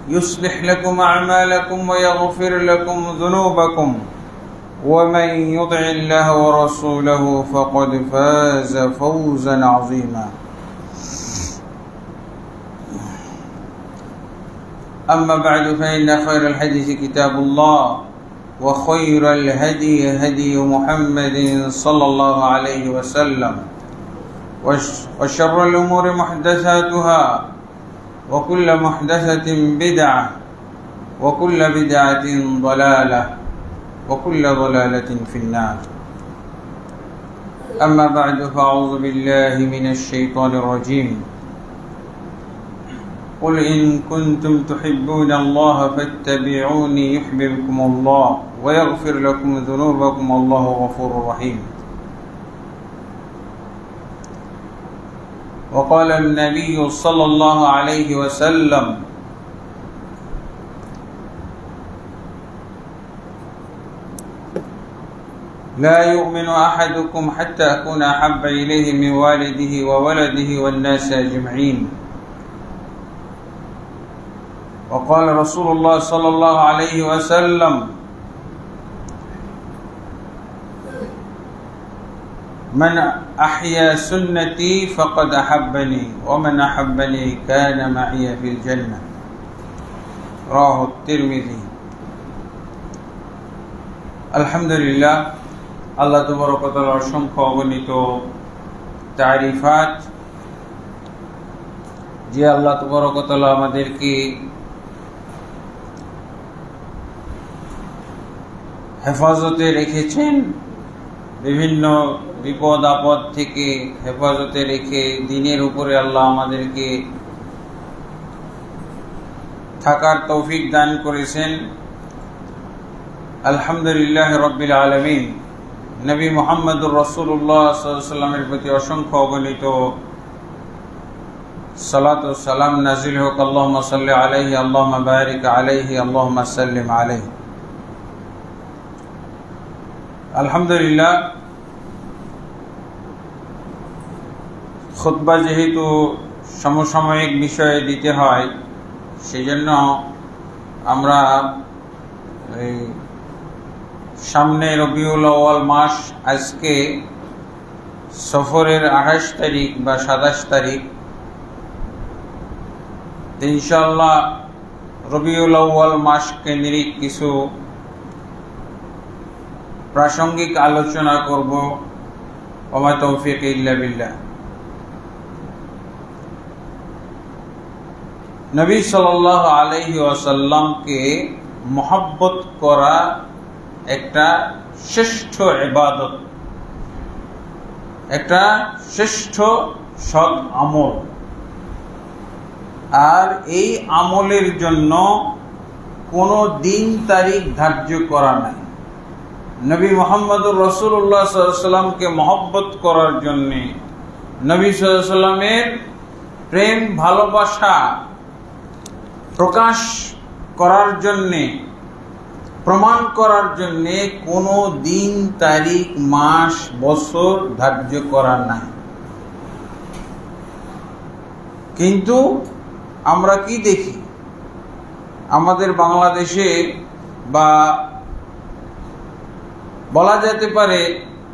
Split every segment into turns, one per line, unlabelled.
يصلح لكم أعمالكم ويغفر لكم ذنوبكم ومن يطع الله ورسوله فقد فاز فوزا عظيما أما بعد فإن خير الحديث كتاب الله وخير الهدي هدي محمد صلى الله عليه وسلم وشر الأمور محدثاتها وكل محدثة بدعة وكل بدعة ضلالة وكل ضلالة في النار أما بعد فأعوذ بالله من الشيطان الرجيم قل إن كنتم تحبون الله فاتبعوني يحببكم الله ويغفر لكم ذنوبكم والله غفور رحيم وقال النبي صلى الله عليه وسلم لا يؤمن أحدكم حتى أكون أحب إليه من والده وولده والناس أجمعين وقال رسول الله صلى الله عليه وسلم من أحيا سنتي فقد أحبني ومن أحبني كان معي في الجنة رواه الترمذي الحمد لله আল্লাহ তাবারক ওয়া তাআলার অসংখ্য অগণিত তারিফাত যে আল্লাহ তাবারক ওয়া তাআলা আমাদেরকে হেফাজতে রেখেছেন, বিভিন্ন বিপদ আপদ থেকে হেফাজতে রেখে দ্বীনের উপরে আল্লাহ আমাদেরকে থাকার তৌফিক দান করেছেন। আলহামদুলিল্লাহ রাব্বিল আলামিন। নবী মুহাম্মদুর রাসূলুল্লাহ সাল্লাল্লাহু আলাইহি ওয়াসাল্লামের প্রতি অসংখ্য অগণিত সালাত ও সালাম নাযিল হোক। আল্লাহুম্মা সাল্লি আলাইহি আল্লাহুম্মা বারিক আলাইহি আল্লাহুম্মা সাল্লিম আলাইহি। আলহামদুলিল্লাহ, খুতবা যেহেতু সমসাময়িক বিষয়ে দিতে হয়, সেজন্য আমরা সামনে রবিউল আউয়াল মাস, আজকে সফরের 28 তারিখ বা 27 তারিখ। ইনশাআল্লাহ রবিউল আউয়াল মাস কেন্দ্রিক কিছু প্রাসঙ্গিক আলোচনা করব। ওমা তৌফিক ইল্লা বিল্লাহ। নবী সাল্লাল্লাহু আলাইহি ওয়াসাল্লামকে মহব্বত করা একটা শ্রেষ্ঠ ইবাদত, একটা শ্রেষ্ঠ সৎ আমল। আর এই আমলের জন্য কোনো দিন তারিখ ধার্য করা নাই। নবী মুহাম্মদুর রাসূলুল্লাহ সাল্লাল্লাহু আলাইহি ওয়াসাল্লামকে মহব্বত করার জন্য, নবী সাল্লাল্লাহু আলাইহি ওয়াসাল্লামের প্রেম ভালোবাসা প্রকাশ করার জন্য, প্রমাণ করার জন্য কোনো দিন তারিখ মাস বছর ধার্য করা নাই। কিন্তু আমরা কি দেখি, আমাদের বাংলাদেশে বা বলা যেতে পারে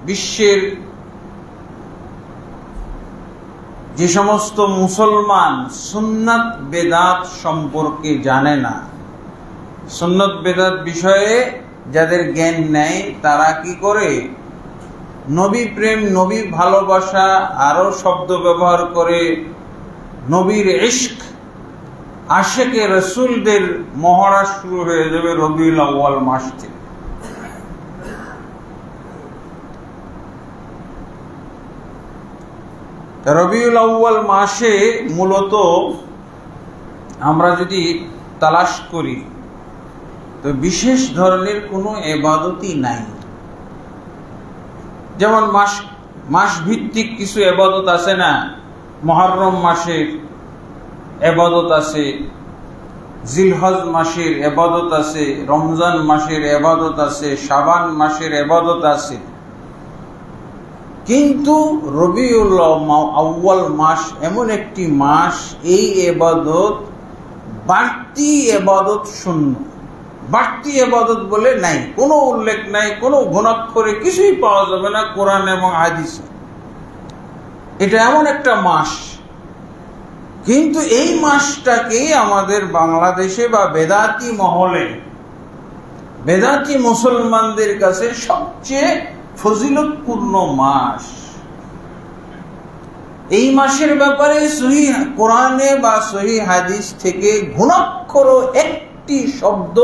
বিশ্বের যে সমস্ত মুসলমান সুন্নাত বেদাত সম্পর্কে জানে না, সুন্নাত বেদাত বিষয়ে যাদের জ্ঞান নেই, তারা কি করে নবী প্রেম, নবী ভালোবাসা আরো শব্দ ব্যবহার করে নবীর ইশক, আশেকে রাসূলদের মহড়া শুরু হয়ে যাবে রবিউল আউয়াল মাস থেকে। রবিউল আউয়াল মাসে মূলত আমরা যদি তালাশ করি তো বিশেষ ধরনের কোনো ইবাদতই নাই। যেমন মাস ভিত্তিক কিছু ইবাদত আছে না, মুহররম মাসের ইবাদত আছে, জিলহজ মাসের ইবাদত আছে, রমজান মাসের ইবাদত আছে, শাবান মাসের ইবাদত আছে। কিন্তু রবিউল আউয়াল মাস এমন একটি মাস, এই ইবাদত বাড়তি ইবাদত শূন্য, বাড়তি ইবাদত বলে নাই, কোনো উল্লেখ নাই, কোনো গুণাক্ষরে কিছুই পাওয়া যাবে না কোরআন এবং হাদিসে। এটা এমন একটা মাস, কিন্তু এই মাসটাকে আমাদের বাংলাদেশে বা বেদাতি মহলে, বেদাতি মুসলমানদের কাছে সবচেয়ে ফজিলতপূর্ণ মাস। এই মাসের ব্যাপারে সহিহ কোরআনে বা সহিহ হাদিস থেকে গুণাক্ষর একটি শব্দ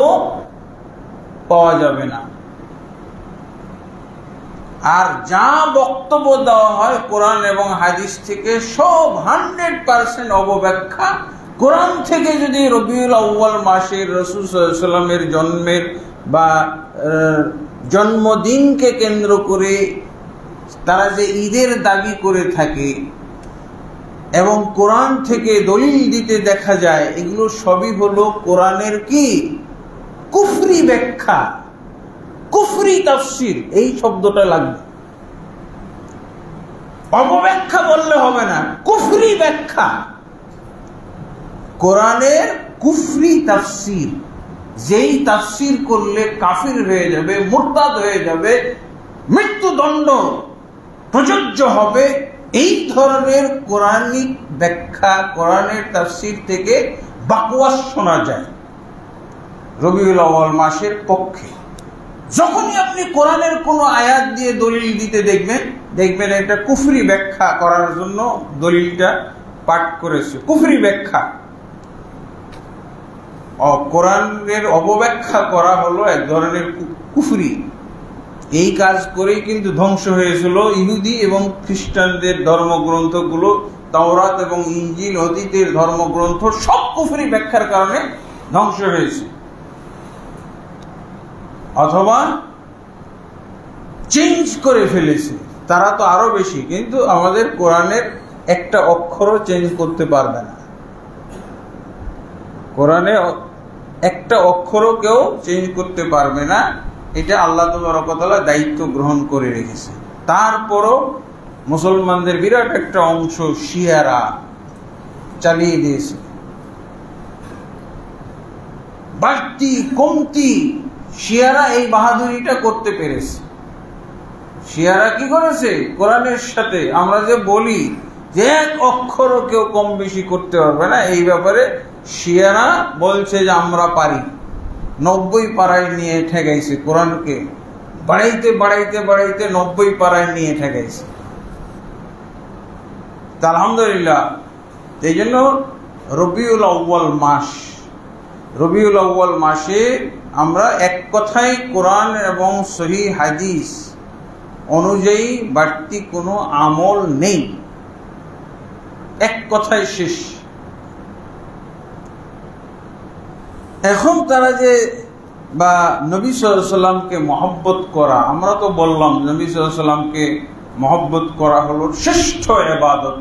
পাওয়া যাবে না। আর যা বক্তব্য দেওয়া হয় কোরআন এবং হাদিস থেকে সব 100% অবব্যাখ্যা। কোরআন থেকে যদি রবিউল আউয়াল মাসের রাসূল সাল্লাল্লাহু আলাইহি ওয়াসাল্লামের জন্মের বা জন্মদিনকে কেন্দ্র করে তারা যে ঈদের দাবি করে থাকে এবং কোরআন থেকে দলিল দিতে দেখা যায়, এগুলো সবই হলো কোরআনের কি কুফরি ব্যাখ্যা, কুফরি তাফসীর। এই শব্দটা লাগবে, অপব্যাখ্যা বললে হবে না, কুফরি ব্যাখ্যা, কোরআনের কুফরি তাফসীর। যেই তাফসীর করলে কাফির হয়ে যাবে, মুরতাদ হয়ে যাবে, মৃত্যুদণ্ড প্রযোজ্য হবে, এই ধরনের কোরআনিক ব্যাখ্যা, কোরআনের তাফসীর থেকে বাকওয়াস শোনা যায় রবিউল আউয়াল মাসের পক্ষে। যখনই আপনি কোরআনের কোনো আয়াত দিয়ে দলিল দিতে দেখবেন এটা কুফরি ব্যাখ্যা করার জন্য দলিলটা পাঠ করেছে, কুফরি ব্যাখ্যা। কোরআনের অপব্যাখ্যা করা হলো এক ধরনের কুফরি। এই কাজ করেই কিন্তু ধ্বংস হয়েছিল ইহুদি এবং খ্রিস্টানদের ধর্মগ্রন্থগুলো, তাওরাত এবং ইনজিল, অতীতের ধর্মগ্রন্থ সব কুফরি ব্যাখ্যার কারণে ধ্বংস হয়েছে, অথবা চেঞ্জ করে ফেলেছে। তারা তো আরো বেশি, কিন্তু আমাদের কোরআনের একটা অক্ষরও চেঞ্জ করতে পারবে না। কোরআনে একটা অক্ষরও কেউ চেঞ্জ করতে পারবে না, এটা আল্লাহ তাবারক ওয়া তাআলা দায়িত্ব গ্রহণ করে রেখেছে। তারপরও মুসলমানদের বিরাট একটা অংশ শিয়ারা চালিয়ে দিয়েছে। বাড়তি কমতি শিয়ারা এই বাহাদুরিটা করতে পেরেছে। শিয়ারা কি করেছে? কোরআনের সাথে আমরা যে বলি যে এক অক্ষরও কেউ কম বেশি করতে পারবে না, এই ব্যাপারে শিয়ারা বলছে যে আমরা পারি। 90 পারায় নিয়ে ঠেকাইছে কোরআনকে, বাড়াইতে বাড়াইতে বাড়াইতে 90 পারায় নিয়ে ঠেকাইছে। আলহামদুলিল্লাহ। এই জন্য রবিউল আউয়াল মাস, রবিউল আউয়াল মাসে আমরা এক কথায় কোরআন এবং সহিহ হাদিস অনুযায়ী বাড়তি কোনো আমল নেই, এক কথায় শেষ। এখন তারা যে বা নবী সাল্লাল্লাহু আলাইহি ওয়াসাল্লামকে মহব্বত করা, আমরা তো বললাম নবী সাল্লাল্লাহু আলাইহি ওয়াসাল্লামকে মহব্বত করা হলো শ্রেষ্ঠ ইবাদত।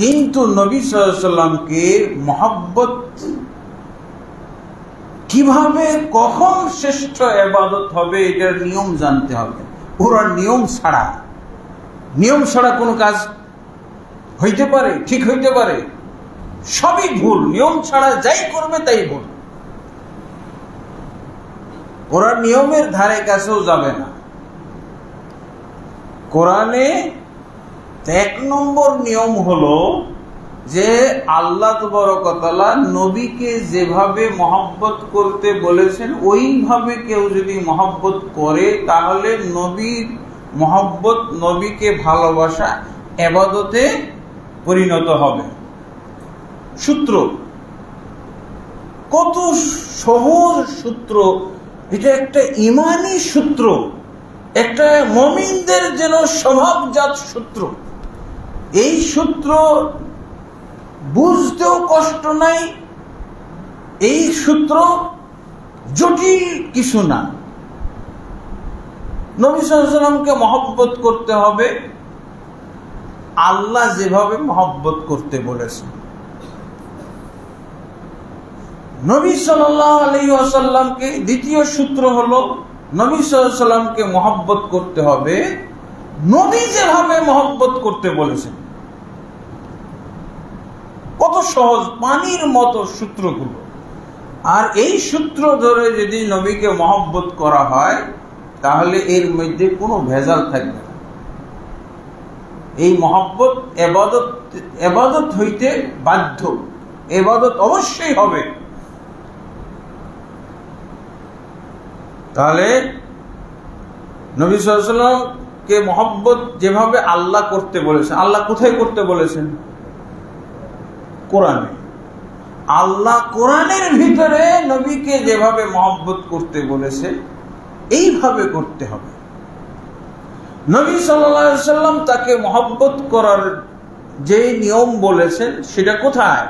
কিন্তু নবী সাল্লাল্লাহু আলাইহি ওয়াসাল্লামকে মহব্বত কিভাবে, কখন শ্রেষ্ঠ ইবাদত হবে, এটার নিয়ম জানতে হবে। পুরো নিয়ম ছাড়া কোনো কাজ হইতে পারে, ঠিক হইতে পারে? সবই ভুল। নিয়ম ছাড়া যাই করবে তাই ভুল। ওরা নিয়মের ধারে কাছেও যাবে না। কোরআনে 1 নম্বর নিয়ম হলো যে আল্লাহ তাবারক ওয়া তাআলা নবীকে যেভাবে মহব্বত করতে বলেছেন ওইভাবে কেউ যদি মহব্বত করে তাহলে নবীর মহব্বত, নবীকে ভালোবাসা ইবাদতে পরিণত হবে। সূত্র কত সহজ সূত্র, এটা একটা ইমানি সূত্র, একটা মুমিনদের যেন স্বভাবজাত সূত্র। এই সূত্র বুঝতেও কষ্ট নাই, এই সূত্র জটিল কিছু না। নবী সাল্লাল্লাহু আলাইহি ওয়াসাল্লামকে মহব্বত করতে হবে আল্লাহ যেভাবে মহব্বত করতে বলেছেন। নবী সাল্লাল্লাহু আলাইহি ওয়াসাল্লামকে, দ্বিতীয় সূত্র হলো নবী সাল্লাল্লাহু আলাইহি ওয়াসাল্লামকে মহব্বত করতে হবে নবী যেভাবে মহব্বত করতে বলেছেন। কত সহজ পানির মতো সূত্রগুলো। আর এই সূত্র ধরে যদি নবীকে মহব্বত করা হয় তাহলে এর মধ্যে কোনো ভেজাল থাকবে না। এই মহব্বত এবাদত হইতে বাধ্য, এবাদত অবশ্যই হবে। তাহলে নবী সাল্লাল্লাহু আলাইহি ওয়াসাল্লামকে মহব্বত যেভাবে আল্লাহ করতে বলেছেন, আল্লাহ কোথায় করতে বলেছেন? কোরআনে। আল্লাহ কোরআনের ভিতরে নবীকে যেভাবে মহব্বত করতে বলেছে এইভাবে করতে হবে। নবী সাল্লাল্লাহু আলাইহি ওয়াসাল্লাম তাকে মহব্বত করার যে নিয়ম বলেছেন সেটা কোথায়?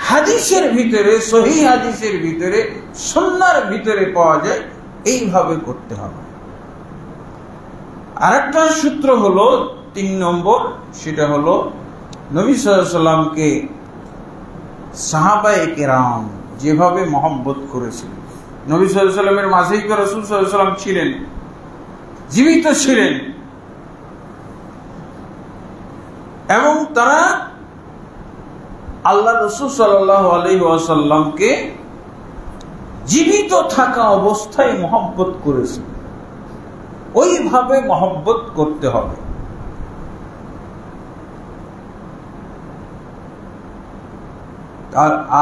হাদিসের ভিতরে, সহিহ হাদিসের ভিতরে, সুন্নাহর ভিতরে পাওয়া যায়। এইভাবে করতে হবে। আরেকটা সূত্র হলো 3 নম্বর, সেটা হলো নবী সাল্লাল্লাহু আলাইহি ওয়াসাল্লামকে সাহাবায়ে কেরাম যেভাবে মহব্বত করেছিল। নবী সাল্লাল্লাহু আলাইহি ওয়াসাল্লামের মাঝেই তো রাসূল সাল্লাল্লাহু আলাইহি ওয়াসাল্লাম ছিলেন, জীবিত ছিলেন, এবং তারা আল্লাহ রাসূল সাল্লাল্লাহু আলাইহি ওয়াসাল্লামকে জীবিত থাকা অবস্থায় মহব্বত করেছে। ওইভাবে মহব্বত করতে হবে।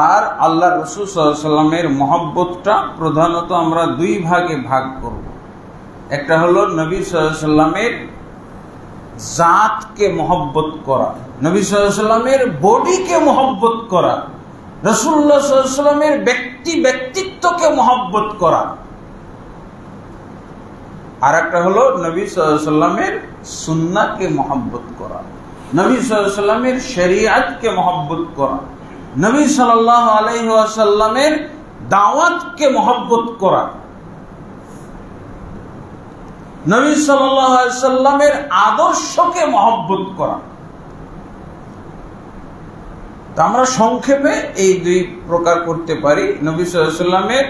আর আল্লাহ রাসূল সাল্লাল্লাহু আলাইহি ওয়াসাল্লামের মহব্বতটা প্রধানত আমরা 2 ভাগে ভাগ করব। একটা হলো নবী সাল্লাল্লাহু আলাইহি ওয়াসাল্লামের জাতকে মহব্বত করা, নবী সাল্লাল্লাহু আলাইহি ওয়াসাল্লামের বডিকে মহব্বত করা, রাসূলুল্লাহ সাল্লাল্লাহু আলাইহি ওয়াসাল্লামের ব্যক্তিত্বকে মহব্বত করা। আর একটা হলো নবী সাল্লাল্লাহু আলাইহি ওয়াসাল্লামের সুন্নাহকে মহব্বত করা, নবী সাল্লাল্লাহু আলাইহি ওয়াসাল্লামের শরীয়তকে মহব্বত করা, নবী সাল্লাল্লাহু আলাইহি ওয়াসাল্লামের দাওয়াতকে মহব্বত করা, নবী সাল্লাল্লাহু আলাইহি ওয়াসাল্লামের আদর্শকে মহব্বত করা। তা আমরা সংক্ষেপে এই 2 প্রকার করতে পারি। নবী সাল্লাল্লাহু আলাইহি ওয়াসাল্লামের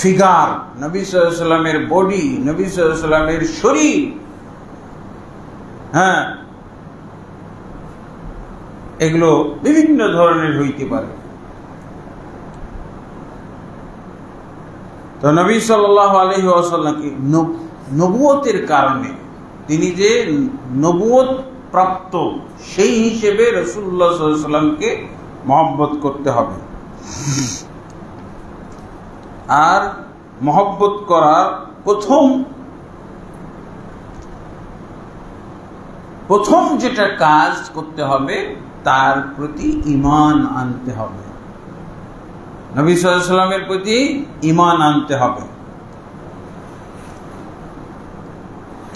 ফিগার, নবী সাল্লাল্লাহু আলাইহি ওয়াসাল্লামের বডি, নবী সাল্লাল্লাহু আলাইহি ওয়াসাল্লামের শরীর, হ্যাঁ, এগুলো বিভিন্ন ধরনের হইতে পারে। তো নবী সাল্লাল্লাহু আলাইহি ওয়াসাল্লামকে নবুয়তের কারণে, তিনি যে নবুয়ত প্রাপ্ত, সেই হিসেবে রাসূলুল্লাহ সাল্লাল্লাহু আলাইহি ওয়াসাল্লামকে মহব্বত করতে হবে। আর মহব্বত করার প্রথম যেটা কাজ করতে হবে তার প্রতি ঈমান আনতে হবে। নবী সাল্লাল্লাহু আলাইহি ওয়াসাল্লামের প্রতি ঈমান আনতে হবে।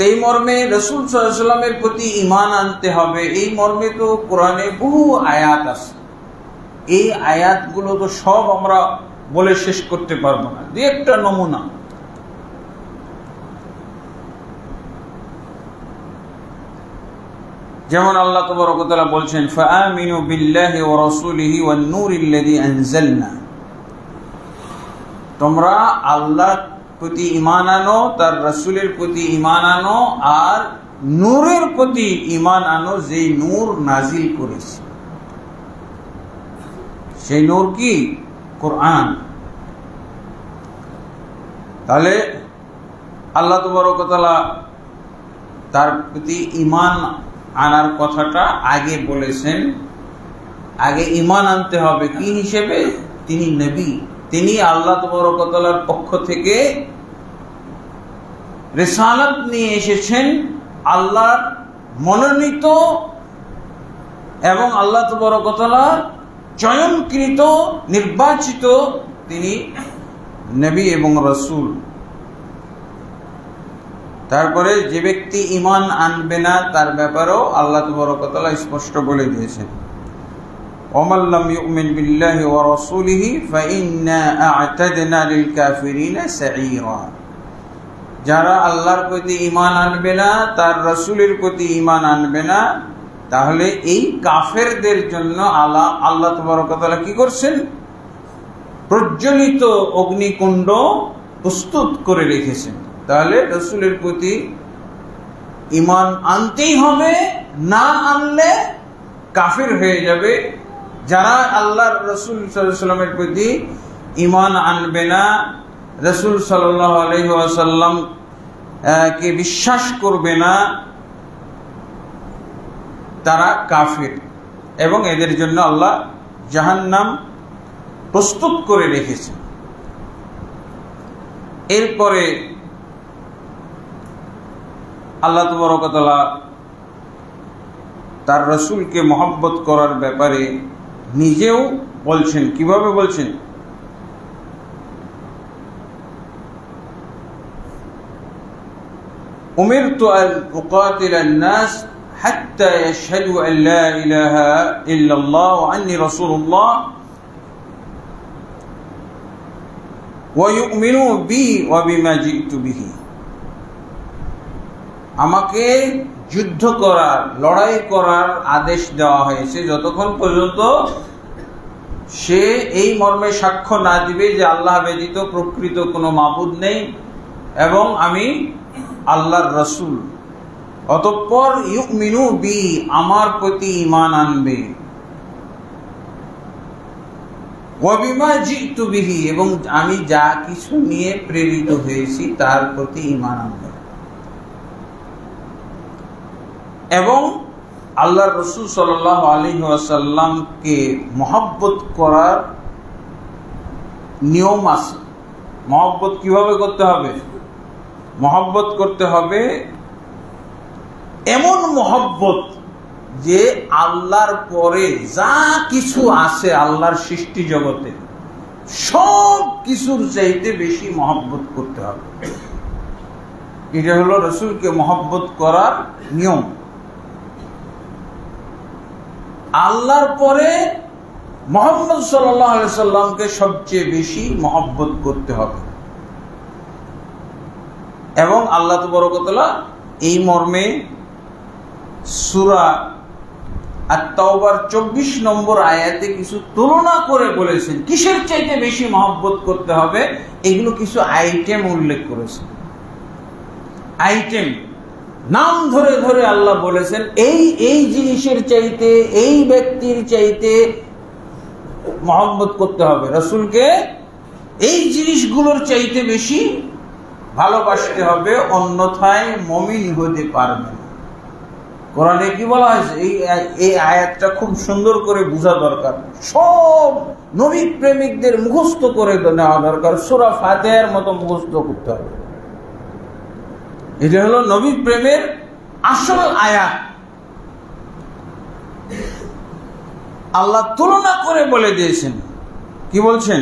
এই মর্মে রাসূল সাল্লাল্লাহু আলাইহি ওয়াসাল্লামের প্রতি ঈমান আনতে হবে। এই মর্মে তো কোরআনে বহু আয়াত আছে। এই আয়াতগুলো তো সব আমরা বলে শেষ করতে পারবো না। 2-1টা নমুনা। যেমন আল্লাহ তাবারক ওয়া তাআলা বলছেন, ফাআমিনু বিল্লাহি ওয়া রাসূলিহি ওয়ান নূরিল্লাযী আনজালনা। তোমরা আল্লাহর প্রতি ঈমান আনো, তার রাসূলের প্রতি ঈমান আনো, আর নূরের প্রতি ঈমান আনো, যেই নূর নাজিল করেছে। সেই নূর কি? কোরআন। তাহলে আল্লাহ তাবারক ওয়া তাআলা তার প্রতি ঈমান আনার কথাটা আগে বলেছেন। আগে ঈমান আনতে হবে কি হিসেবে? তিনি নবী, তিনি আল্লাহ তাবারক ওয়া তাআলার পক্ষ থেকে রিসালাত নিয়ে এসেছেন, আল্লাহর মনোনীত এবং আল্লাহ তাবারক ওয়া তাআলার চয়নকৃত, নির্বাচিত তিনি নবী এবং রাসূল। তারপরে যে ব্যক্তি ঈমান আনবে না তার ব্যাপারেও আল্লাহ তাবারক ওয়া তাআলা স্পষ্ট বলে দিয়েছেন, ওমান লাম ইউমিন বিল্লাহি ওয়া রাসূলিহি ফাইন্না আ'তাদনা লিল কাফিরিনা সাঈরা। যারা আল্লাহর প্রতি ঈমান আনবে না, তার রাসূলের প্রতি ঈমান আনবে না, তাহলে এই কাফেরদের জন্য আল্লাহ তাবারক ওয়া তাআলা কি করছেন? প্রজ্বলিত অগ্নিকুণ্ড প্রস্তুত করে রেখেছেন। তাহলে রাসূলের প্রতি ঈমান আনতেই হবে, না আনলে কাফির হয়ে যাবে। যারা আল্লাহর রাসূল সাল্লাল্লাহু আলাইহি ওয়াসাল্লামের প্রতি ঈমান আনবে না, রাসূল সাল্লাল্লাহু আলাইহি ওয়াসাল্লাম কে বিশ্বাস করবে না, তারা কাফির, এবং এদের জন্য আল্লাহ জাহান্নাম প্রস্তুত করে রেখেছে। এরপরে আল্লাহ তাবারক ওয়া তাআলা তার রাসূলকে মহব্বত করার ব্যাপারে নিজেও বলছেন। কিভাবে বলছেন? উমিরতু আন উকাতিলান নাস হাত্তা ইয়াশহাদু আন লা ইলাহা ইল্লাল্লাহ ওয়া আন্নী রাসূলুল্লাহ ওয়া ইউমিনু বি ওয়া বিমা জিতু বিহি। আমাকে যুদ্ধ করার, লড়াই করার আদেশ দেওয়া হয়েছে যতক্ষণ পর্যন্ত সে এই মর্মে সাক্ষ্য না দিবে যে আল্লাহ ব্যতীত প্রকৃত কোনো মাবুদ নেই এবং আমি আল্লাহর রাসূল। অতঃপর ইউমিনু বি, আমার প্রতি ঈমান আনবে, ওয়া বিমা জিতু বিহি, এবং আমি যা কিছু নিয়ে প্রেরিত হয়েছি তার প্রতি ঈমান আনবে। এবং আল্লাহর রাসূল সাল্লাল্লাহু আলাইহি ওয়াসাল্লামকে মহব্বত করার নিয়ম আছে। মহব্বত কিভাবে করতে হবে? মহব্বত করতে হবে এমন মহব্বত যে আল্লাহর পরে যা কিছু আছে আল্লাহর সৃষ্টি জগতে সব কিছুর চাইতে বেশি মহব্বত করতে হবে। এটা হলো রাসূলকে মহব্বত করার নিয়ম। আল্লাহর পরে মুহাম্মদ সাল্লাল্লাহু আলাইহি সাল্লামকে সবচেয়ে বেশি মহব্বত করতে হবে। এবং আল্লাহ তাবারক ওয়া তাআলা এই মর্মে সূরা আত-তাওবার 24 নম্বর আয়াতে কিছু তুলনা করে বলেছেন কিসের চাইতে বেশি মহব্বত করতে হবে। এগুলো কিছু আইটেম উল্লেখ করেছেন। আইটেম নাম ধরে ধরে আল্লাহ বলেছেন এই জিনিসের চাইতে, এই ব্যক্তির চাইতে মহব্বত করতে হবে। রাসূলকে এই জিনিসগুলোর চাইতে বেশি ভালোবাসতে হবে, অন্যথায় মুমিন হতে পারবে না। কোরআনে কি বলা হয়েছে? এই আয়াতটা খুব সুন্দর করে বোঝা দরকার। সব নবী প্রেমিকদের মুখস্থ করে নেওয়া দরকার। সূরা ফাতিহার মতো মুখস্থ করতে হবে। এটা হলো নবী প্রেমের আসল আয়াত। আল্লাহ তুলনা করে বলে দিয়েছেন। কি বলছেন?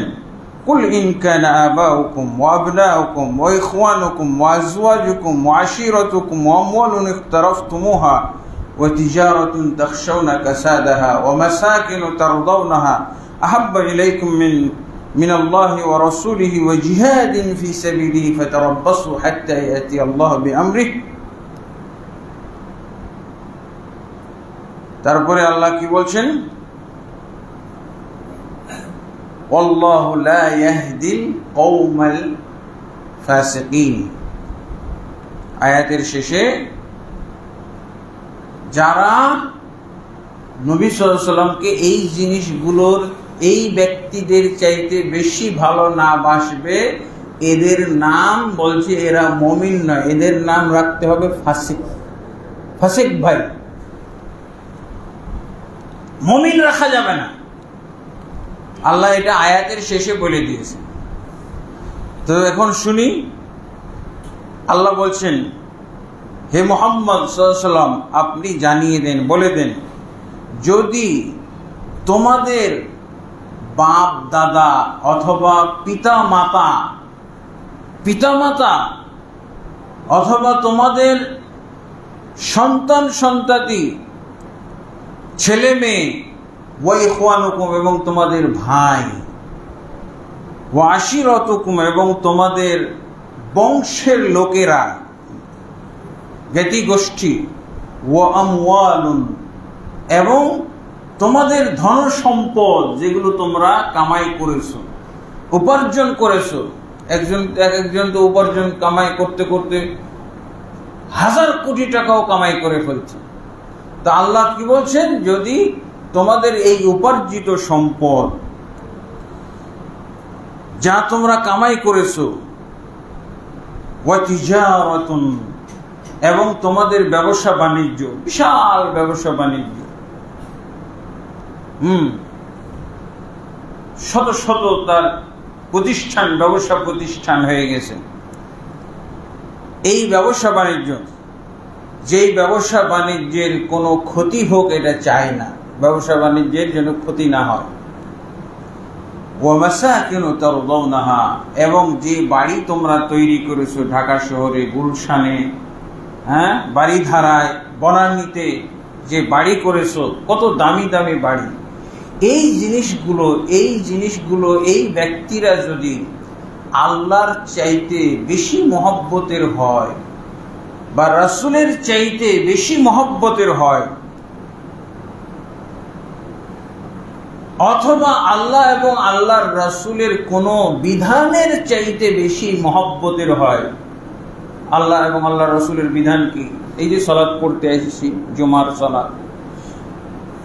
কুল ইন কানা আবাউকুম ওয়া আবনাউকুম ওয়া ইখওয়ানুকুম ওয়া আজওয়াজুকুম ওয়া আশীরাতুকুম ওয়া আমওয়ালুন ইখতারাফতুমুহা ওয়া তিজারাতুন তাখশাউনা কাসাদাহা ওয়া মাসাকিনু তারদাউনাহা আহাব্বা ইলাইকুম من الله ورسوله وجهاد في سبيله فتربصوا حتى يأتي الله بأمره। তারপরে আল্লাহ কি বলছেন? والله لا يهدي القوم الفاسقين। আয়াতের শেষে যারা নবী সাল্লাল্লাহু আলাইহি ওয়াসাল্লামকে এই জিনিসগুলোর, এই ব্যক্তিদের চাইতে বেশি ভালো না বাসবে, এদের নাম বলছে এরা মুমিন নয়, এদের নাম রাখতে হবে ফাসিক। ফাসিক ভাই, মুমিন রাখা যাবে না। আল্লাহ এটা আয়াতের শেষে বলে দিয়েছে। তো এখন শুনি, আল্লাহ বলছেন, হে মুহাম্মদ সাল্লাল্লাহু আলাইহি ওয়াসাল্লাম, আপনি জানিয়ে দেন, বলে দেন, যদি তোমাদের বাপ দাদা অথবা পিতামাতা অথবা তোমাদের সন্তান সন্ততি, ছেলে মেয়ে, ওয়া ইখওয়ানুকুম, এবং তোমাদের ভাই, ওয়া আশীরাতুকুম, এবং তোমাদের বংশের লোকেরা, জ্ঞাতি গোষ্ঠী, ওয়া আমওয়ালুন, এবং তোমাদের ধন সম্পদ যেগুলো তোমরা কামাই করেছো, উপার্জন করেছো। একজন তো উপার্জন কামাই করতে করতে 1000 কোটি টাকাও কামাই করে ফেলছে। তা আল্লাহ কি বলছেন? যদি তোমাদের এই উপার্জিত সম্পদ যা তোমরা কামাই করেছো, ওয়া তিজারাতুন, এবং তোমাদের ব্যবসা বাণিজ্য, বিশাল ব্যবসা বাণিজ্য, শত শত তার প্রতিষ্ঠান, ব্যবসা প্রতিষ্ঠান হয়ে গেছে। এই ব্যবসা বাণিজ্য, যেই ব্যবসা বাণিজ্যের কোনো ক্ষতি হোক এটা চায় না, ব্যবসা বাণিজ্যের যেন ক্ষতি না হয়। ওয়া মাসাকিনু তারদাউনাহা, এবং যে বাড়ি তোমরা তৈরি করেছো ঢাকা শহরে, গুলশানে, বাড়িধারায়, বনানীতে যে বাড়ি করেছো, কত দামি দামি বাড়ি, এই জিনিসগুলো এই ব্যক্তিরা যদি আল্লাহর চাইতে বেশি মহব্বতের হয় বা রাসূলের চাইতে বেশি মহব্বতের হয়, অথবা আল্লাহ এবং আল্লাহর রাসূলের কোন বিধানের চাইতে বেশি মহব্বতের হয়। আল্লাহ এবং আল্লাহর রাসূলের বিধান কি? এই যে সালাত পড়তে এসেছি, জুমার সালাত,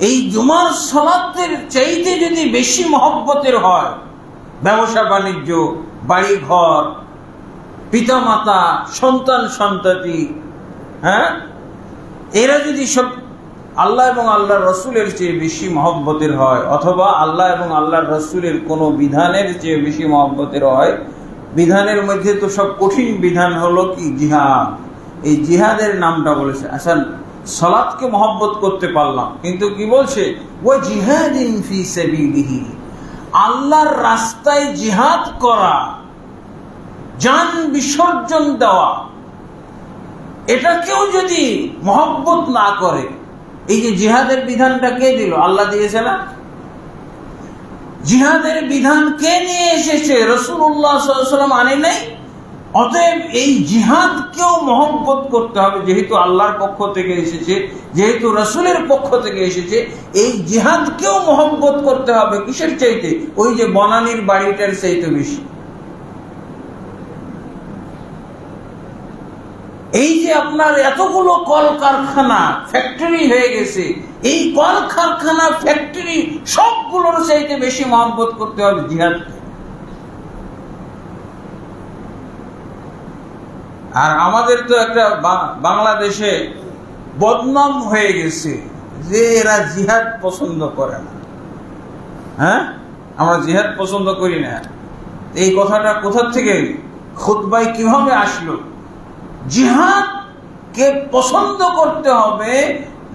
এই জুমার সালাতের চাইতে যদি বেশি মহব্বতের হয়, ব্যবসা বাণিজ্য, বাড়ি ঘর, পিতামাতা, সন্তান সন্ততি, এরা যদি সব আল্লাহ এবং আল্লাহর রাসূলের চেয়ে বেশি মহব্বতের হয়, অথবা আল্লাহ এবং আল্লাহর রাসূলের কোনো বিধানের চেয়ে বেশি মহব্বতের হয়, বিধানের মধ্যে তো সব কঠিন বিধান হলো কি? জিহাদ। এই জিহাদের নামটা বলেছে। আচ্ছা, সালাতকে মহব্বত করতে পারলাম, কিন্তু কি বলছে? ওয়া জিহাদিন ফি সাবিলিহি, আল্লাহর রাস্তায় জিহাদ করা, জান বিসর্জন দেওয়া, এটাকেও যদি মহব্বত না করে, এই যে জিহাদের বিধানটা কে দিল? আল্লাহ দিয়েছে না? জিহাদের বিধান কে নিয়ে এসেছে? রাসূলুল্লাহ সাল্লাল্লাহু আলাইহি ওয়াসাল্লাম আনে নাই। অতএব এই জিহাদকেও মহব্বত করতে হবে, যেহেতু আল্লাহর পক্ষ থেকে এসেছে, যেহেতু রাসূলের পক্ষ থেকে এসেছে, এই জিহাদকেও মহব্বত করতে হবে। কিসের চাইতে? ওই যে বনানীর বাড়িটার চাইতে বেশি। এই যে আপনার এতগুলো কলকারখানা, ফ্যাক্টরি হয়ে গেছে, এই কলকারখানা, ফ্যাক্টরি সবগুলোর চাইতে বেশি মহব্বত করতে হবে জিহাদকে। আর আমাদের তো একটা বাংলাদেশে বদনাম হয়ে গেছে যে এরা জিহাদ পছন্দ করে না। আমরা জিহাদ পছন্দ করি না, এই কথাটা কোথা থেকে, খুতবায় কিভাবে আসলো? জিহাদ কে পছন্দ করতে হবে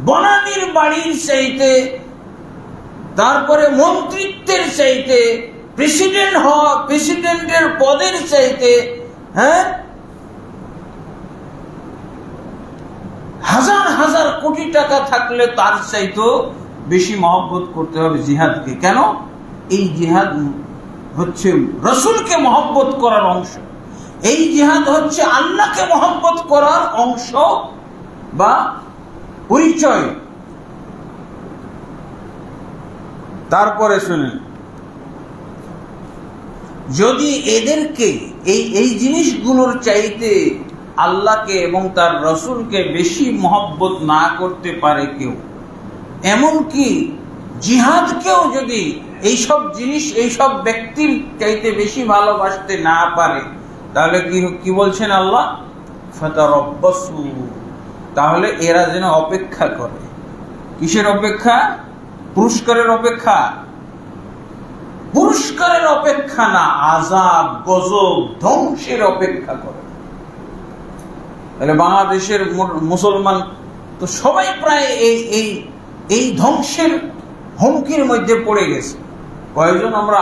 বনানীর বাড়ির চাইতে, তারপরে মন্ত্রিত্বের চাইতে, প্রেসিডেন্টের পদের চাইতে, হাজার হাজার কোটি টাকা থাকলে তার চাইতেও বেশি মহব্বত করতে হবে জিহাদকে। কেন? এই জিহাদ হচ্ছে রাসূলকে মহব্বত করার অংশ, এই জিহাদ হচ্ছে আল্লাহকে মহব্বত করার অংশ বা পরিচয়। তারপরে শুনেন, যদি এদেরকে এই জিনিসগুলোর চাইতে আল্লাহকে এবং তার রাসূলকে বেশি মহব্বত না করতে পারে কেউ, এমনকি জিহাদকেও যদি এইসব জিনিস, এইসব ব্যক্তির চাইতে বেশি ভালোবাসতে না পারে, তাহলে কি বলছেন আল্লাহ? ফাতারাব্বাসু, তাহলে এরা যেন অপেক্ষা করে। কিসের অপেক্ষা? পুরস্কারের অপেক্ষা। পুরস্কারের অপেক্ষা না, আযাব, গজব, ধ্বংসের অপেক্ষা করে। তাহলে বাংলাদেশের মুসলমান তো সবাই প্রায় এই ধ্বংসের হুমকির মধ্যে পড়ে গেছে। কয়েকজন আমরা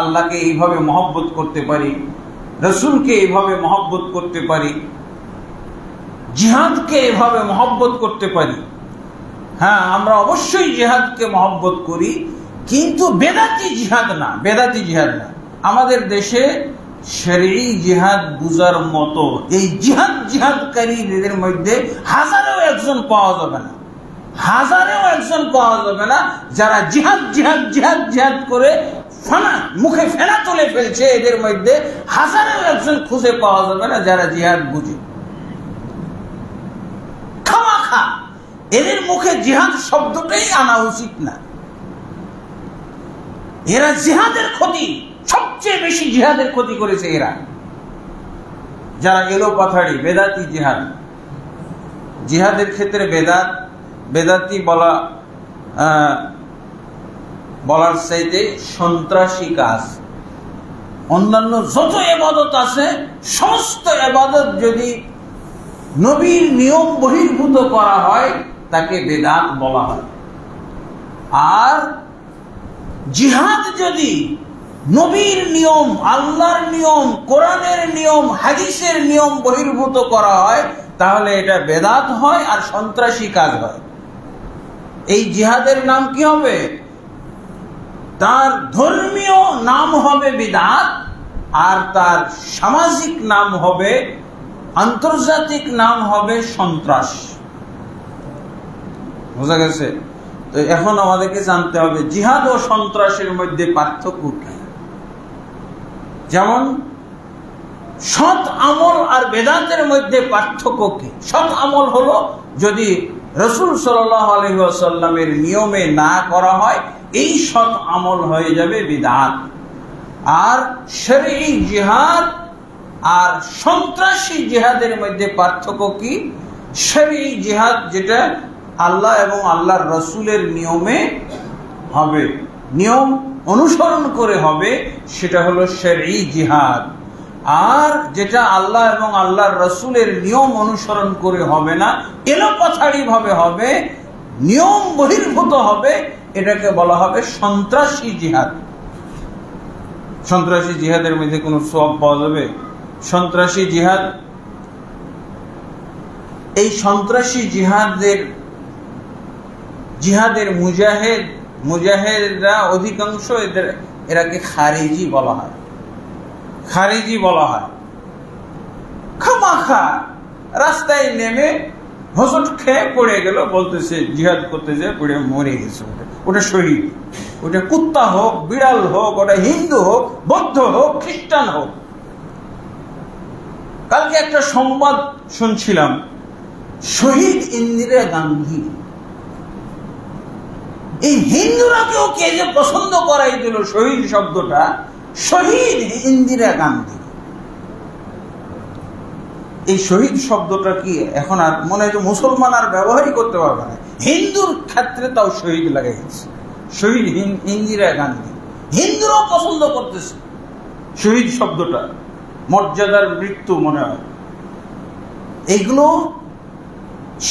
আল্লাহকে এইভাবে মহব্বত করতে পারি, রাসূলকে এইভাবে মহব্বত করতে পারি, জিহাদকে এইভাবে মহব্বত করতে পারি? হ্যাঁ, আমরা অবশ্যই জিহাদকে মহব্বত করি, কিন্তু বেদাতি জিহাদ না, বেদাতি জিহাদ না। আমাদের দেশে শরঈ জিহাদ বুঝার মতো এই জিহাদকারীদের মধ্যে হাজারেও একজন পাওয়া যাবে না, হাজারেও একজন পাওয়া যাবে না যারা জিহাদ করে মুখে ফেনা তুলে ফেলছে। এদের মধ্যে হাজারেও একজন খুঁজে পাওয়া যাবে না যারা জিহাদ বুঝে। খামাখা এদের মুখে জিহাদ শব্দটাই আনা উচিত না। এরা জিহাদের ক্ষতি, সবচেয়ে বেশি জিহাদের ক্ষতি করেছে এরা, যারা এলো পাথাড়ি বেদাতি জিহাদ। জিহাদের ক্ষেত্রে বেদাতি বলার চাইতে সন্ত্রাসী কাজ। অন্যান্য যত ইবাদত আছে সমস্ত ইবাদত যদি নবীর নিয়ম বহির্ভূত করা হয় তাকে বেদাত বলা হয়। আর জিহাদ যদি নবীর নিয়ম, আল্লাহর নিয়ম, কোরআনের নিয়ম, হাদিসের নিয়ম বহির্ভূত করা হয় তাহলে এটা বেদাত হয় আর সন্ত্রাসী কাজ হয়। এই জিহাদের নাম কি হবে? তার ধর্মীয় নাম হবে বিদআত, আর তার সামাজিক নাম হবে, আন্তর্জাতিক নাম হবে সন্ত্রাস। বোঝা গেছে? তো এখন আমাদেরকে জানতে হবে জিহাদ ও সন্ত্রাসের মধ্যে পার্থক্য কি। যেমন সৎ আমল আর বেদাতের মধ্যে পার্থক্য কি? সৎ আমল হলো যদি রাসূল সাল্লাল্লাহু আলাইহি ওয়াসাল্লামের নিয়মে না করা হয়, এই সৎ আমল হয়ে যাবে বিদআত। আর শরঈ জিহাদ আর সন্ত্রাসী জিহাদের মধ্যে পার্থক্য কি? শরঈ জিহাদ যেটা আল্লাহ এবং আল্লাহর রাসূলের নিয়মে হবে, নিয়ম অনুসরণ করে হবে, সেটা হলো শরঈ জিহাদ। আর যেটা আল্লাহ এবং আল্লাহর রাসূলের নিয়ম অনুসরণ করে হবে না, এলোপাথাড়ি ভাবে হবে, নিয়ম বহির্ভূত হবে, এটাকে বলা হবে সন্ত্রাসী জিহাদ। সন্ত্রাসী জিহাদের মধ্যে কোনো সওয়াব পাওয়া যাবে? সন্ত্রাসী জিহাদ, এই সন্ত্রাসী জিহাদের মুজাহিদরা অধিকাংশ এরাকে খারিজি বলা হয়। খারিজি বলা হয়। খামাখা রাস্তায় নেমে হোঁচট খেয়ে পড়ে গেল, বলতেছে জিহাদ করতে যায়, পড়ে মরে গেছে। ওটা শহীদ। ওটা কুত্তা হোক, বিড়াল হোক, ওটা হিন্দু হোক, বৌদ্ধ হোক, খ্রিস্টান হোক। কালকে একটা সংবাদ শুনছিলাম, শহীদ ইন্দিরা গান্ধী। এই হিন্দুরাকেও কে যে পছন্দ করাই দিল শহীদ শব্দটা, শহীদ ইন্দিরা গান্ধী। এই শহীদ শব্দটা কি এখন আর মনে হয় মুসলমান আর ব্যবহারই করতে পারবে না। হিন্দুর ক্ষেত্রে তাও শহীদ লাগে গেছে, শহীদ ইন্দিরা গান্ধী। হিন্দুরাও পছন্দ করতেছে শহীদ শব্দটা, মর্যাদার মৃত্যু মনে হয়। এগুলো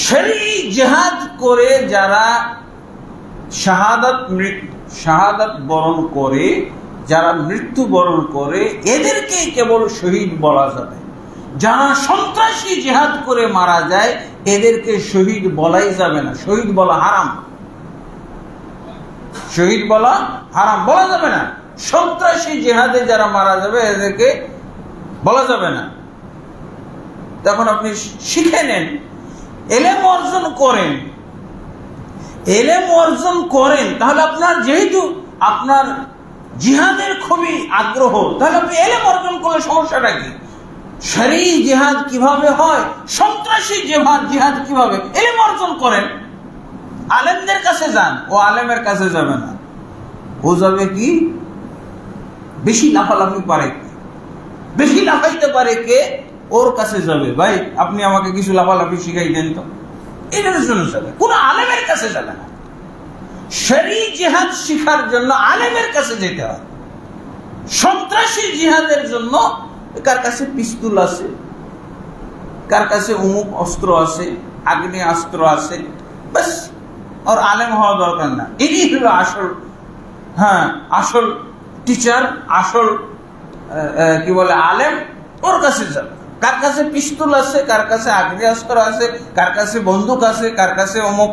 শরঈ জিহাদ করে যারা শাহাদাত বরণ করে, যারা মৃত্যু বরণ করে, এদেরকেই কেবল শহীদ বলা যাবে। যারা সন্ত্রাসী জিহাদ করে মারা যায় এদেরকে শহীদ বলাই যাবে না। শহীদ বলা হারাম, শহীদ বলা হারাম, বলা যাবে না। সন্ত্রাসী জিহাদে যারা মারা যাবে এদেরকে বলা যাবে না। তখন আপনি শিখে নেন, এলেম অর্জন করেন, এলেম অর্জন করেন, তাহলে আপনার যেহেতু আপনার জিহাদের খুবই আগ্রহ, তাহলে আপনি এলেম অর্জন করলে সমস্যাটা কি? শরঈ জিহাদ কিভাবে হয়, সন্ত্রাসী জিহাদ কিভাবে, এলেম অর্জন করেন। আলেমদের কাছে যান, ও আলেমের কাছে যাবে না। ও যাবে কি বেশি লাফালাফি পারে, বেশি লাফাইতে পারে কে, ওর কাছে যাবে। ভাই আপনি আমাকে কিছু লাফালাফি শিখাই দেন তো, এটার জন্য যাবে, কোন আলেমের কাছে যাবে না। শরঈ জিহাদ শিখার জন্য আলেমের কাছে যেতে হয়। সন্ত্রাসী জিহাদের জন্য কার কাছে পিস্তল আছে, কার কাছে অমুক অস্ত্র আছে, আগ্নেয়াস্ত্র আছে, বাস, আর আলেম হওয়া দরকার না। এই হলো আসল, আসল টিচার, আসল কি বলে আলেম, ওর কাছে যাবে। কার কাছে পিস্তল আছে, কার কাছে আগ্নেয়াস্ত্র আছে, কার কাছে বন্দুক আছে, কার কাছে অমুক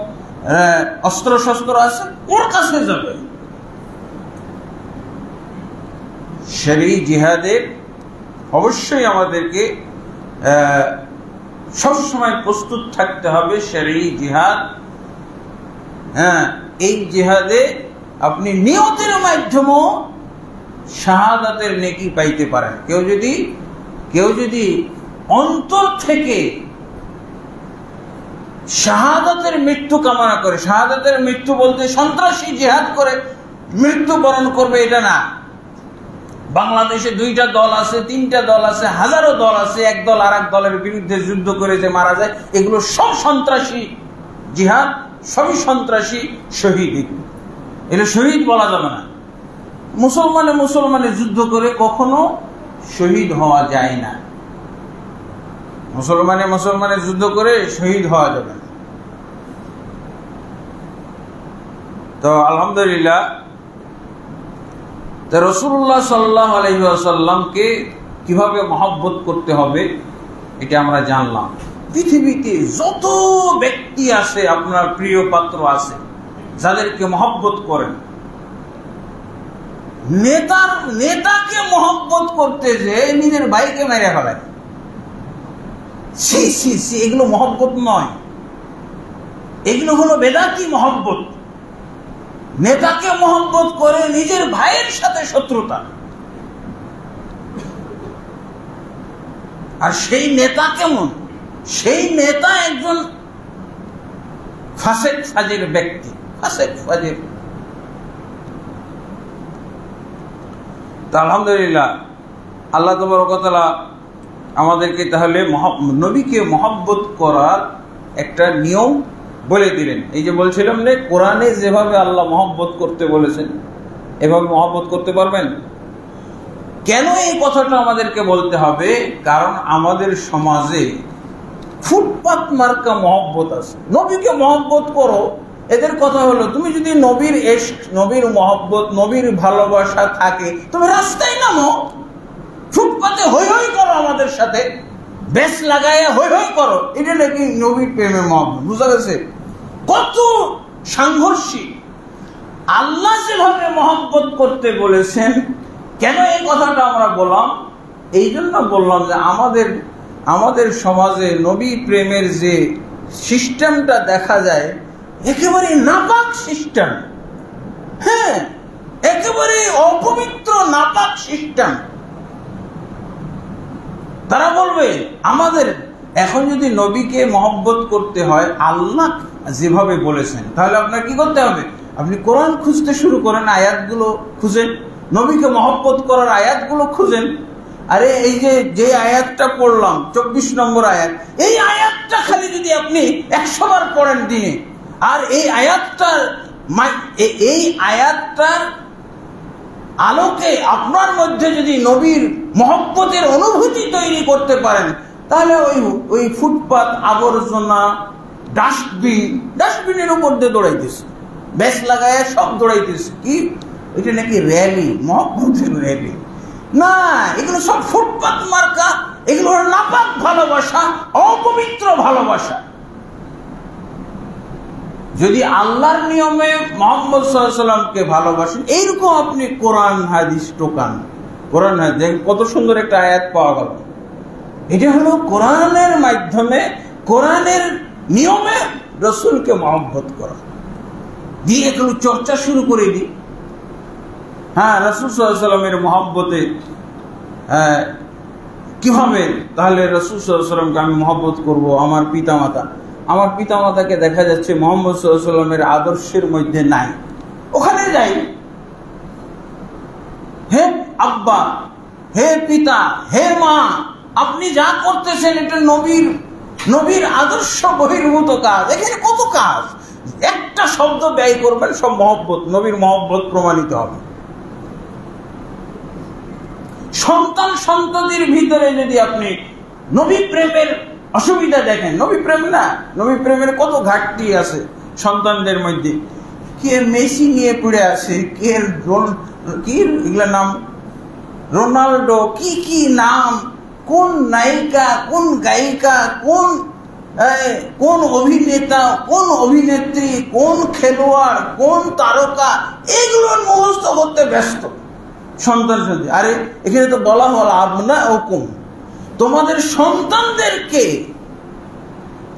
অস্ত্র শস্ত্র আছে, ওর কাছে যাবে। শরঈ জিহাদের অবশ্যই আমাদেরকে সবসময় প্রস্তুত থাকতে হবে। শরঈ জিহাদ, এই জিহাদে আপনি নিয়তের মাধ্যমেও শাহাদাতের নেকি পাইতে পারেন। কেউ যদি অন্তর থেকে শাহাদাতের মৃত্যু কামনা করে। শাহাদাতের মৃত্যু বলতে সন্ত্রাসী জিহাদ করে মৃত্যুবরণ করবে এটা না। বাংলাদেশে 2টা দল আছে, 3টা দল আছে, হাজারো দল আছে, এক দল আর এক দলের বিরুদ্ধে যুদ্ধ করে যে মারা যায়, এগুলো সব সন্ত্রাসী জিহাদ, সবই সন্ত্রাসী শহীদ। এগুলো শহীদ বলা যাবে না। মুসলমানে যুদ্ধ করে কখনো শহীদ হওয়া যায় না। মুসলমানে যুদ্ধ করে শহীদ হওয়া যাবে না। তো আলহামদুলিল্লাহ, রাসূলুল্লাহ সাল্লাল্লাহু আলাইহি ওয়াসাল্লামকে কিভাবে মহব্বত করতে হবে এটা আমরা জানলাম। পৃথিবীতে যত ব্যক্তি আছে, আপনার প্রিয় পাত্র আছে, যাদেরকে মহব্বত করেন, নেতাকে মহব্বত করতে যে নিজের ভাইকে মেরে ফেলায়, এগুলো মহব্বত নয়, এগুলো হলো বেদাতি মহব্বত। নেতাকে মহব্বত করে নিজের ভাইয়ের সাথে শত্রুতা। আর সেই নেতা কেমন? সেই নেতা একজন ফাসেক ফাজির ব্যক্তি, ফাসেক ফাজির। তা আলহামদুলিল্লাহ, আল্লাহ তাবারক ওয়া তাআলা আমাদেরকে তাহলে নবীকে মহব্বত করার একটা নিয়ম বলে দিলেন। এই যে বলছিলাম যে কোরআনে যেভাবে আল্লাহ মহব্বত করতে বলেছেন, এভাবে মহব্বত করতে পারবেন। কেন এই কথাটা আমাদেরকে বলতে হবে? কারণ আমাদের সমাজে ফুটপাত মার্কা মহব্বত আছে। নবীকে মহব্বত করো, এদের কথা হলো তুমি যদি নবীর ইশক, নবীর মহব্বত, নবীর ভালোবাসা থাকে, তুমি রাস্তায় নামো, ফুটপাতে হই হই করো, আমাদের সাথে বেশ লাগাইয়া হই হই করো। এটা নাকি নবীর প্রেমে মহব্বত। বুঝা গেছে? কত সাংঘর্ষিক। আল্লাহ যেভাবে মহব্বত করতে বলেছেন, কেন এই কথাটা আমরা বললাম? এই জন্য বললাম যে আমাদের সমাজে নবী প্রেমের যে সিস্টেমটা দেখা যায়, একেবারে নাপাক সিস্টেম। হ্যাঁ, একেবারে অপবিত্র নাপাক সিস্টেম। তারা বলবে আমাদের এখন যদি নবীকে মহব্বত করতে হয় আল্লাহ যেভাবে বলেছেন, তাহলে আপনার কি করতে হবে? আপনি কোরআন খুঁজতে শুরু করেন, আয়াতগুলো খুঁজেন, নবীকে মহব্বত করার আয়াতগুলো খুঁজেন। আরে এই যে আয়াতটা পড়লাম, 24 নম্বর আয়াত, এই আয়াতটা খালি যদি আপনি 100 বার পড়েন দিনে, আর এই আয়াতটার আলোকে আপনার মধ্যে যদি নবীর মহব্বতের অনুভূতি তৈরি করতে পারেন, তাহলে ওই ফুটপাত, আবর্জনা, ডাস্টবিনের উপর দিয়ে দৌড়াইতেছে, ব্যাস লাগায় সব দৌড়াইতেছে। কি এটা নাকি র্যালি, মহব্বতের র্যালি? না, এগুলো সব ফুটপাত মার্কা, এগুলো হলো নাপাক ভালোবাসা, অপবিত্র ভালোবাসা। যদি আল্লাহর নিয়মে মুহাম্মদ সাল্লাল্লাহু আলাইহি ওয়াসাল্লামকে ভালোবাসেন, এইরকম আপনি কোরআন হাদিস টোকান, কোরআন হাদিস কত সুন্দর একটা আয়াত পাওয়া গেল। এটা হলো কোরআনের মাধ্যমে, কোরআনের নিয়মে রাসূলকে মহব্বত করা। দিয়ে এগুলো চর্চা শুরু করে দিই। হ্যাঁ, রাসূল সাল্লাল্লাহু আলাইহি ওয়াসাল্লামের মহব্বতে কিভাবে তাহলে রাসূল সাল্লাল্লাহু আলাইহি ওয়াসাল্লামকে আমি মহব্বত করব? আমার পিতামাতাকে দেখা যাচ্ছে মুহাম্মদ সাল্লাল্লাহু আলাইহি ওয়াসাল্লামের আদর্শের মধ্যে নাই। ওখানে যাই, হে আব্বা, হে পিতা, হে মা, আপনি যা করতেছেন এটা নবীর আদর্শ বহির্ভূত কাজ। এখানে কত কাজ, একটা শব্দ ব্যয় করবেন, সব মহব্বত, নবীর মহব্বত প্রমাণিত হবে। সন্তানদের ভিতরে যদি আপনি নবী প্রেমের অসুবিধা দেখেন, নবী প্রেমের কত ঘাটতি আছে সন্তানদের মধ্যে। কে মেসি নিয়ে পড়ে আছে, কে এগুলোর নাম রোনাল্ডো, কি নাম, কোন নায়িকা, কোন গায়িকা, কোন অভিনেতা, কোন অভিনেত্রী, কোন খেলোয়াড়, কোন তারকা, এগুলোর মুখস্থ করতে ব্যস্ত সন্তান। আরে এখানে তো বলা হল আবনা ও কুম, তোমাদের সন্তানদেরকে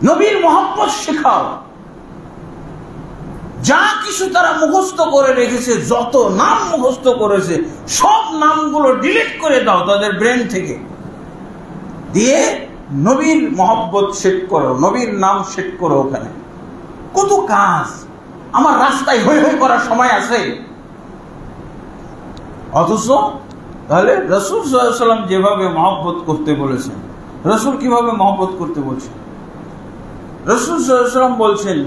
নবীর মহব্বত শেখাও। যা কিছু তারা মুখস্থ করে রেখেছে, যত নাম মুখস্থ করেছে, সব নামগুলো ডিলিট করে দাও তাদের ব্রেন থেকে। দিয়ে নবীর মহব্বত সেট করো, নবীর নাম সেট করো। ওখানে কত কাজ, আমার রাস্তায় হই হই করার সময় আছে? অথচ তাহলে রাসূল সাল্লাল্লাহু আলাইহি ওয়াসাল্লাম যেভাবে মহব্বত করতে বলেছেন, রাসূল কিভাবে মহব্বত করতে বলছেন? রাসূল সাল্লাল্লাহু আলাইহি ওয়াসাল্লাম বলছেন,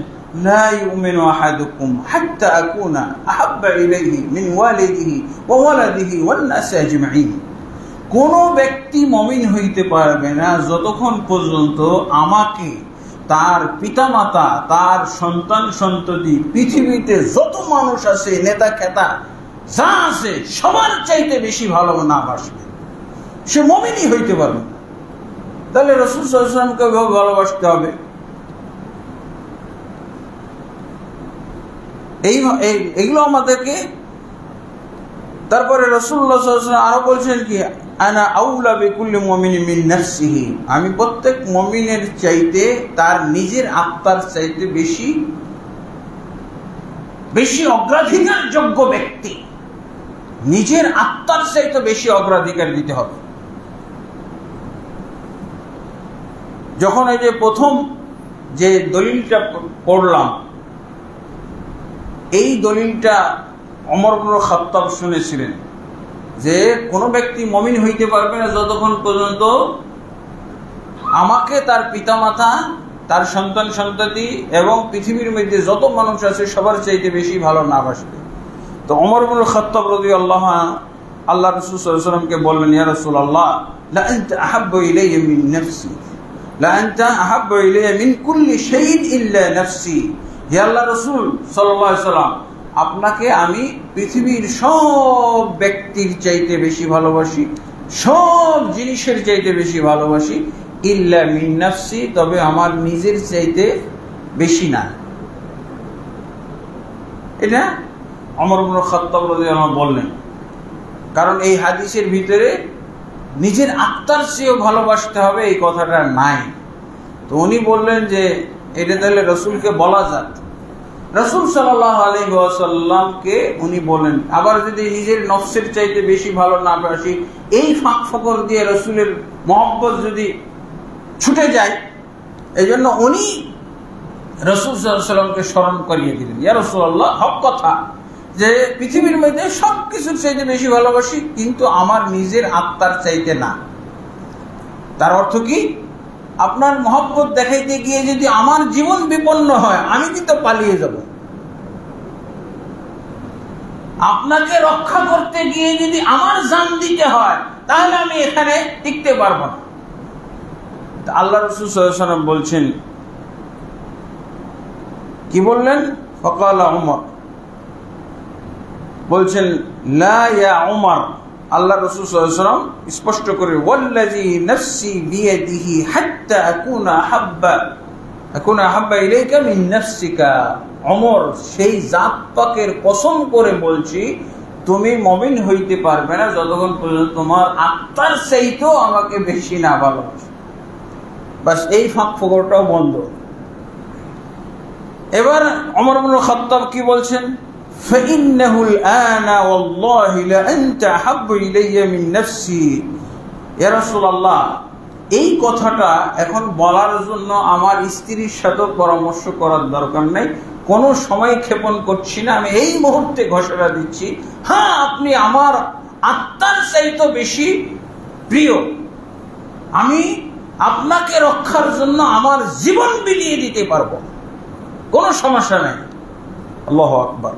লা ইউমিনু আহাদুকুম হাত্তা আকুনা আহাব্বা ইলাইহি মিন ওয়ালিদিহি ওয়া ওয়ালাদিহি ওয়ান নাস আজমাইন। কোন ব্যক্তি মুমিন হইতে পারবে না যতক্ষণ পর্যন্ত আমাকে, তার পিতামাতা, তার সন্তান সন্ততি, পৃথিবীতে যত মানুষ আছে, নেতা খেতা যা আছে, সবার চাইতে বেশি ভালো না বাসবে, সে মুমিনই হইতে পারবে না। তাহলে রাসূল সাল্লাল্লাহু আলাইহি ওয়াসাল্লামকে ভালোবাসতে হবে। এইগুলো আমাদেরকে। তারপরে রাসূলুল্লাহ সাল্লাল্লাহু আলাইহি ওয়াসাল্লাম আরো বলছেন কি, আনা আউলা বিকুল্লি মুমিনিন মিন নাফসিহি, আমি প্রত্যেক মুমিনের চাইতে, তার নিজের আত্মার চাইতে বেশি অগ্রাধিকার যোগ্য ব্যক্তি। নিজের আত্মার চাইতে বেশি অগ্রাধিকার দিতে হবে। যখন এই যে প্রথম যে দলিলটা পড়লাম, এই দলিলটা ওমর ইবনে খাত্তাব শুনেছিলেন যে কোনো ব্যক্তি মুমিন হইতে পারবে না যতক্ষণ পর্যন্ত আমাকে, তার পিতামাতা, তার সন্তান সন্ততি এবং পৃথিবীর মধ্যে যত মানুষ আছে সবার চাইতে বেশি ভালো না বাসবে। তো ওমর ইবনে খাত্তাব রাদিয়াল্লাহু আনহু আল্লাহ রাসূল সাল্লাল্লাহু আলাইহি ওয়াসাল্লামকে বললেন, ইয়া রাসূলুল্লাহ, লা আনতা আহাব্বু ইলাইয়া মিন নাফসি, লা আনতা আহাব্বু ইলাইয়া মিন কুল্লি শাইইন ইল্লা নাফসি। হে আল্লাহ রাসূল সাল্লাল্লাহু আলাইহি ওয়াসাল্লাম, আপনাকে আমি পৃথিবীর সব ব্যক্তির চাইতে বেশি ভালোবাসি, সব জিনিসের চাইতে বেশি ভালোবাসি, ইল্লা মিন নাফসি, তবে আমার নিজের চাইতে বেশি না। এটা ওমর ইবনে খাত্তাব রাদিয়াল্লাহু আনহু বললেন, কারণ এই হাদিসের ভিতরে নিজের আত্মার চেয়েও ভালোবাসতে হবে এই কথাটা নাই। তো উনি বললেন যে এটা তাহলে রাসূলকে বলা যাক। রাসূল সাল্লাল্লাহু আলাইহি ওয়াসাল্লামকে উনি বলেন, আবার যদি নিজের নফসের চাইতে বেশি ভালো না বাসি, এই ফাঁক ফকর দিয়ে রাসূলের মহব্বত যদি ছুটে যায়, এই জন্য উনি রাসূল সাল্লাল্লাহু আলাইহি ওয়াসাল্লামকে স্মরণ করিয়ে দিলেন, ইয়া রাসূলুল্লাহ, হক কথা যে পৃথিবীর মধ্যে সব কিছুর চাইতে বেশি ভালোবাসি, কিন্তু আমার নিজের আত্মার চাইতে না। তার অর্থ কি? আপনার মহব্বত দেখাইতে গিয়ে যদি আমার জীবন বিপন্ন হয়, আমি কিন্তু পালিয়ে যাব। আপনাকে রক্ষা করতে গিয়ে যদি আমার জান দিতে হয়, তাহলে আমি এখানে টিকতে পারবো না। আল্লাহ রাসূল সাল্লাল্লাহু আলাইহি ওয়াসাল্লাম বলছেন, কি বললেন? ফাকালা উমর, বলছেন লা ইয়া উমর, আল্লাহ রাসূল সাল্লাল্লাহু আলাইহি ওয়াসাল্লাম স্পষ্ট করে, ওয়াল্লাযী নাফসি বিয়াদিহি হাত্তা আকুনা আহাব্বা ইলাইকা মিন নাফসিকা। ওমর, সেই জাত পাকের কসম করে বলছি, তুমি মুমিন হইতে পারবে না যতক্ষণ পর্যন্ত তোমার আত্মার চাইতেও আমাকে বেশি না ভালোবাসো। বাস, এই ফাঁক ফোকরটাও বন্ধ। এবার ওমর ইবনে খাত্তাব কি বলছেন? فإنه الآن والله لأنت أحب إلي من نفسي। ইয়া রাসূলুল্লাহ, এই কথাটা এখন বলার জন্য আমার স্ত্রীর সাথে পরামর্শ করার দরকার নাই, কোনো সময় ক্ষেপণ করছি না, আমি এই মুহূর্তে ঘোষণা দিচ্ছি, হ্যাঁ, আপনি আমার আত্মার চাইতে বেশি প্রিয়। আমি আপনাকে রক্ষার জন্য আমার জীবন বিলিয়ে দিতে পারবো, কোনো সমস্যা নাই। আল্লাহু আকবার।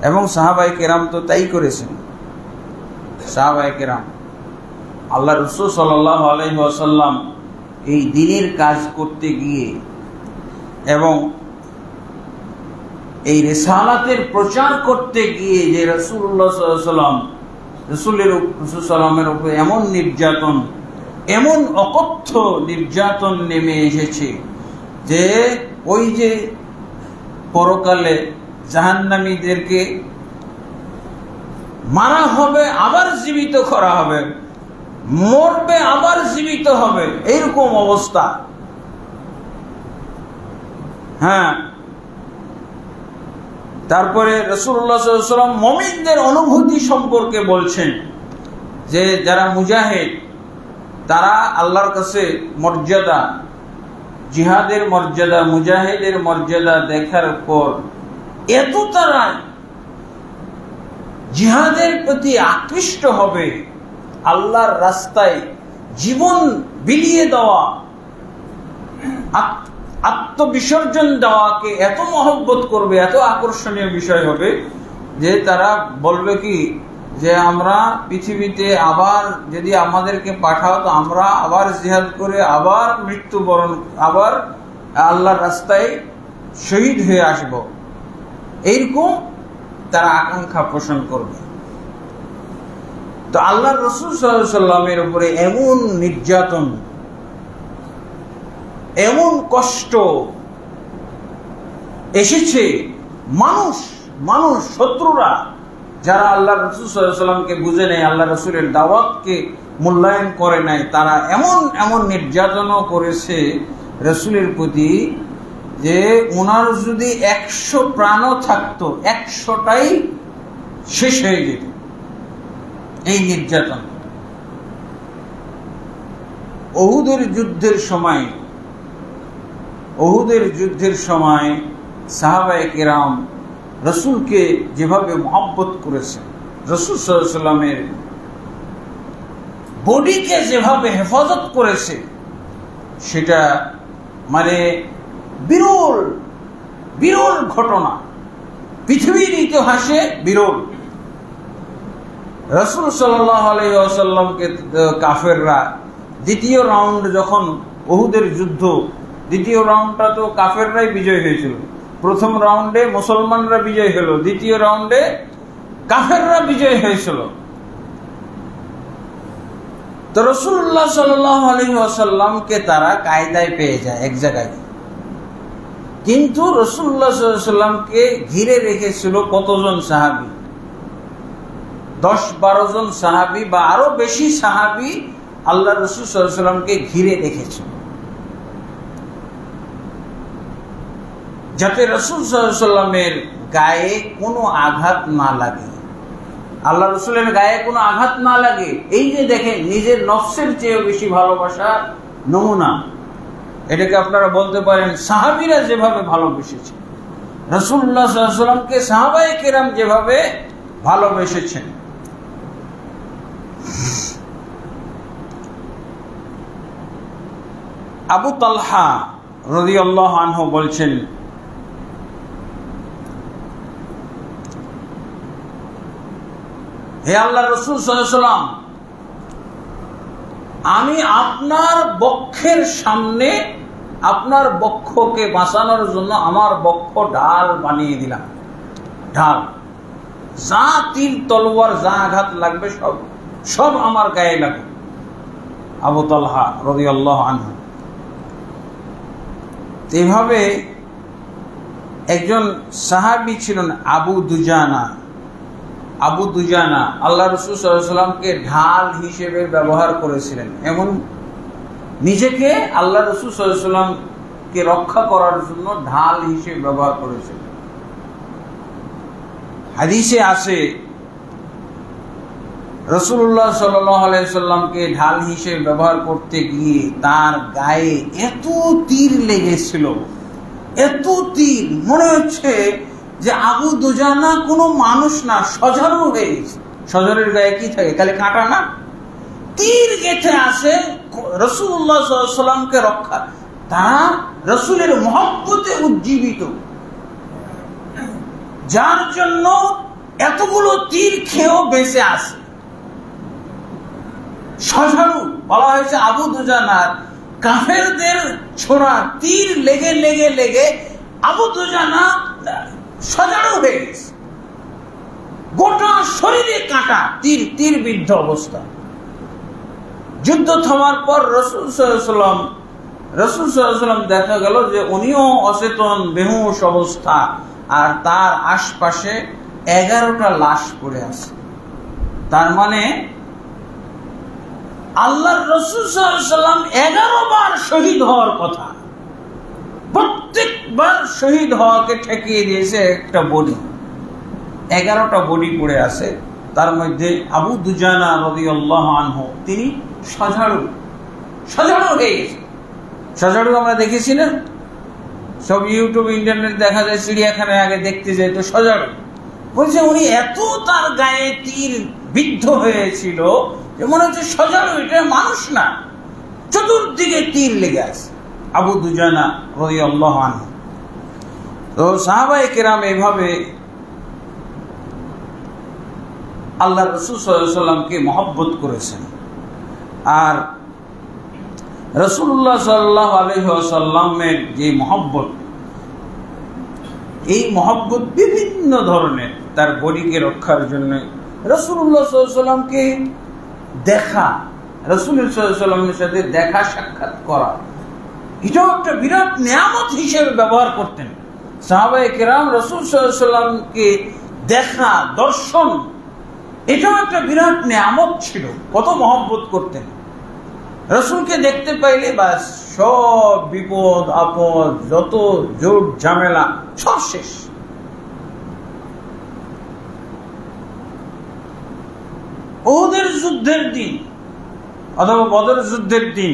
এবং সাহাবায়ে কেরাম তো তাই করেছেন। সাহাবায়ে কেরাম আল্লাহ রাসূল সাল্লাল্লাহু আলাইহি ওয়াসাল্লাম এই দ্বীনের কাজ করতে গিয়ে এবং এই রিসালাতের প্রচার করতে গিয়ে যে রাসূলুল্লাহ সাল্লাল্লাহু আলাইহি ওয়াসাল্লাম, রাসূল সাল্লামের উপর এমন নির্যাতন, এমন অকথ্য নির্যাতন নেমে এসেছে যে ওই যে পরকালে জাহান্নামীদেরকে মারা হবে, আবার জীবিত করা হবে, মরবে আবার জীবিত হবে, এইরকম অবস্থা। হ্যাঁ, তারপরে রাসূলুল্লাহ সাল্লাল্লাহু আলাইহি ওয়াসাল্লাম মুমিনদের অনুভূতি সম্পর্কে বলছেন যে যারা মুজাহিদ, তারা আল্লাহর কাছে মর্যাদা, জিহাদের মর্যাদা, মুজাহিদের মর্যাদা দেখার পর এত তারা জিহাদের প্রতি আকৃষ্ট হবে, আল্লাহর রাস্তায় জীবন বিলিয়ে দেওয়া, আত্মবিসর্জন দেওয়াকে এত মহব্বত করবে, এত আকর্ষণীয় বিষয় হবে যে তারা বলবে কি যে আমরা পৃথিবীতে আবার যদি আমাদেরকে পাঠাও তো আমরা আবার জিহাদ করে আবার মৃত্যুবরণ, আবার আল্লাহর রাস্তায় শহীদ হয়ে আসব, এইরকম তারা আকাঙ্ক্ষা পোষণ করবে। তো আল্লাহ রাসূল সাল্লাল্লাহু আলাইহি ওয়াসাল্লামের উপরে এমন নির্যাতন, এমন কষ্ট এসেছে, মানুষ শত্রুরা যারা আল্লাহ রাসূল সাল্লাল্লাহু আলাইহি ওয়াসাল্লামকে বুঝে নেয়, আল্লাহ রাসূলের দাওয়াতকে মূল্যায়ন করে নাই, তারা এমন নির্যাতনও করেছে রাসূলের প্রতি যে ওনার যদি 100 প্রাণও থাকতো 100টাই শেষ হয়ে যেত। এই নির্যাতন উহুদের যুদ্ধের সময় সাহাবায়ে কেরাম রাসূলকে যেভাবে মহব্বত করেছে, রাসূল সাল্লাল্লাহু আলাইহি ওয়াসাল্লামের বডিকে যেভাবে হেফাজত করেছে, সেটা মানে বিরল ঘটনা, পৃথিবীর ইতিহাসে বিরল। রাসূল সাল্লাল্লাহু আলাইহি ওয়াসাল্লামকে কাফেররা দ্বিতীয় রাউন্ড, যখন উহুদের যুদ্ধ দ্বিতীয় রাউন্ডটা তো কাফেররাই বিজয় হয়েছিল, প্রথম রাউন্ডে মুসলমানরা বিজয় হলো, দ্বিতীয় রাউন্ডে কাফেররা বিজয় হয়েছিল। তো রাসূলুল্লাহ সাল্লাল্লাহু আলাইহি ওয়াসাল্লামকে তারা কায়দায় পেয়ে যায় এক জায়গায়, কিন্তু রাসূলুল্লাহ সাল্লাল্লাহু আলাইহি ওয়াসাল্লামকে ঘিরে রেখেছিল কতজন সাহাবী? 10-12 জন সাহাবী বা আরো বেশি সাহাবী আল্লাহ রাসূল সাল্লাল্লাহু আলাইহি ওয়াসাল্লামকে ঘিরে রেখেছিল, যাতে রাসূল সাল্লাল্লাহু আলাইহি ওয়াসাল্লামের গায়ে কোনো আঘাত না লাগে, আল্লাহ রাসূলের গায়ে কোনো আঘাত না লাগে। এই যে দেখেন, নিজের নফসের চেয়ে বেশি ভালোবাসার নমুনা, এটাকে আপনারা বলতে পারেন সাহাবীরা যেভাবে ভালোবেসেছে রাসূলুল্লাহ সাল্লাল্লাহু আলাইহি ওয়াসাল্লামকে, সাহাবায়ে কেরাম যেভাবে ভালোবেসেছেন। আবু তালহা রাদিয়াল্লাহু আনহু বলছেন, হে আল্লাহর রাসূল সাল্লাল্লাহু আলাইহি ওয়াসাল্লাম, আমি আপনার বক্ষের সামনে আপনার বক্ষকে বাঁচানোর জন্য আমার বক্ষ ঢাল বানিয়ে দিলাম, ঢাল, যা তীর তলোয়ার যা আঘাত লাগবে সব আমার গায়ে লাগবে। আবু তালহা রাদিয়াল্লাহু আনহু। এভাবে একজন সাহাবী ছিলেন আবু দুজানা আল্লাহ রাসূল সাল্লাল্লাহু আলাইহি ওয়াসাল্লামকে ঢাল হিসেবে ব্যবহার করেছিলেন, এমন নিজেকে আল্লাহ রাসূল সাল্লাল্লাহু আলাইহি ওয়াসাল্লামকে রক্ষা করার জন্য ঢাল হিসেবে ব্যবহার করেছিলেন। হাদিসে আছে রাসূলুল্লাহ সাল্লাল্লাহু আলাইহি ওয়াসাল্লামকে ঢাল হিসেবে ব্যবহার করতে গিয়ে তার গায়ে এত তীর লেগেছিল, এত তীর, মনে হচ্ছে যে আবু দুজানা কোনো মানুষ না, সজারু হয়ে গেছে। সজারের গায়ে কি থাকে? খালি কাঁটা না, তীর গেঁথে আসে রাসূলুল্লাহ সাল্লাল্লাহু আলাইহি ওয়াসাল্লামকে রক্ষা। তারা রাসূলের মহব্বতে উজ্জীবিত, যার জন্য এতগুলো তীর খেয়েও বেঁচে আসে। সজারু বলা হয়েছে আবু দুজানার, কাফেরদের ছোড়া তীর লেগে লেগে লেগে আবু দুজানা সজারু হয়ে গেছে, গোটা শরীরে কাঁটা, তীর বিদ্ধ অবস্থা। যুদ্ধ থামার পর রাসূল সাল্লাল্লাহু আলাইহি ওয়াসাল্লাম দেখা গেল যে উনিও অচেতন, বেহুশ অবস্থা, আর তার আশপাশে 11টা লাশ পড়ে আছে। তার মানে আল্লাহর রাসূল সাল্লাল্লাহু আলাইহি ওয়াসাল্লাম 11 বার শহীদ হওয়ার কথা, প্রত্যেকবার শহীদ হওয়াকে ঠেকিয়ে দিয়েছে একটা বডি। 11টা বডি পড়ে আছে, তার মধ্যে আবু দুজানা রাদিয়াল্লাহু আনহু, তিনি সজারু, সজাড়ু হয়ে গেছে। সজাড়ু আমরা দেখেছি না, সব ইউটিউব ইন্টারনেট দেখা যায়, চিড়িয়াখানায় আগে দেখতে যায় তো সজাড়ু। বলছে উনি এত তার গায়ে তীর বিদ্ধ হয়েছিল যে মনে হচ্ছে সজাড়ু, এটা মানুষ না, চতুর্দিকে তীর লেগে আছে। আবু দুজানা রাদিয়াল্লাহু আনহু। তো সাহাবায়ে কেরাম এইভাবে আল্লাহ রাসূল সাল্লাল্লাহু আলাইহি ওয়াসাল্লামকে মহব্বত করেছেন। আর রাসূলুল্লাহ সাল্লাল্লাহু আলাইহি ওয়াসাল্লামের যে মহব্বত, এই মহব্বত বিভিন্ন ধরনের। তার বডিকে রক্ষার জন্য রাসূলুল্লাহ সাল্লাল্লাহু আলাইহি ওয়াসাল্লামকে দেখা, রাসূলুল্লাহ সাল্লাল্লাহু আলাইহি ওয়াসাল্লামের সাথে দেখা সাক্ষাৎ করা, এটাও একটা বিরাট নিয়ামত হিসেবে ব্যবহার করতেন সাহাবায়ে কেরাম। রাসূল সাল্লাল্লাহু আলাইহি ওয়াসাল্লামকে দেখা, দর্শন, এটাও একটা বিরাট নিয়ামত ছিল। কত মহব্বত করতেন। রাসূলকে দেখতে পাইলে বাস সব বিপদ আপদ, যত জোট ঝামেলা সব শেষ। উহুদের যুদ্ধের দিন অথবা বদর যুদ্ধের দিন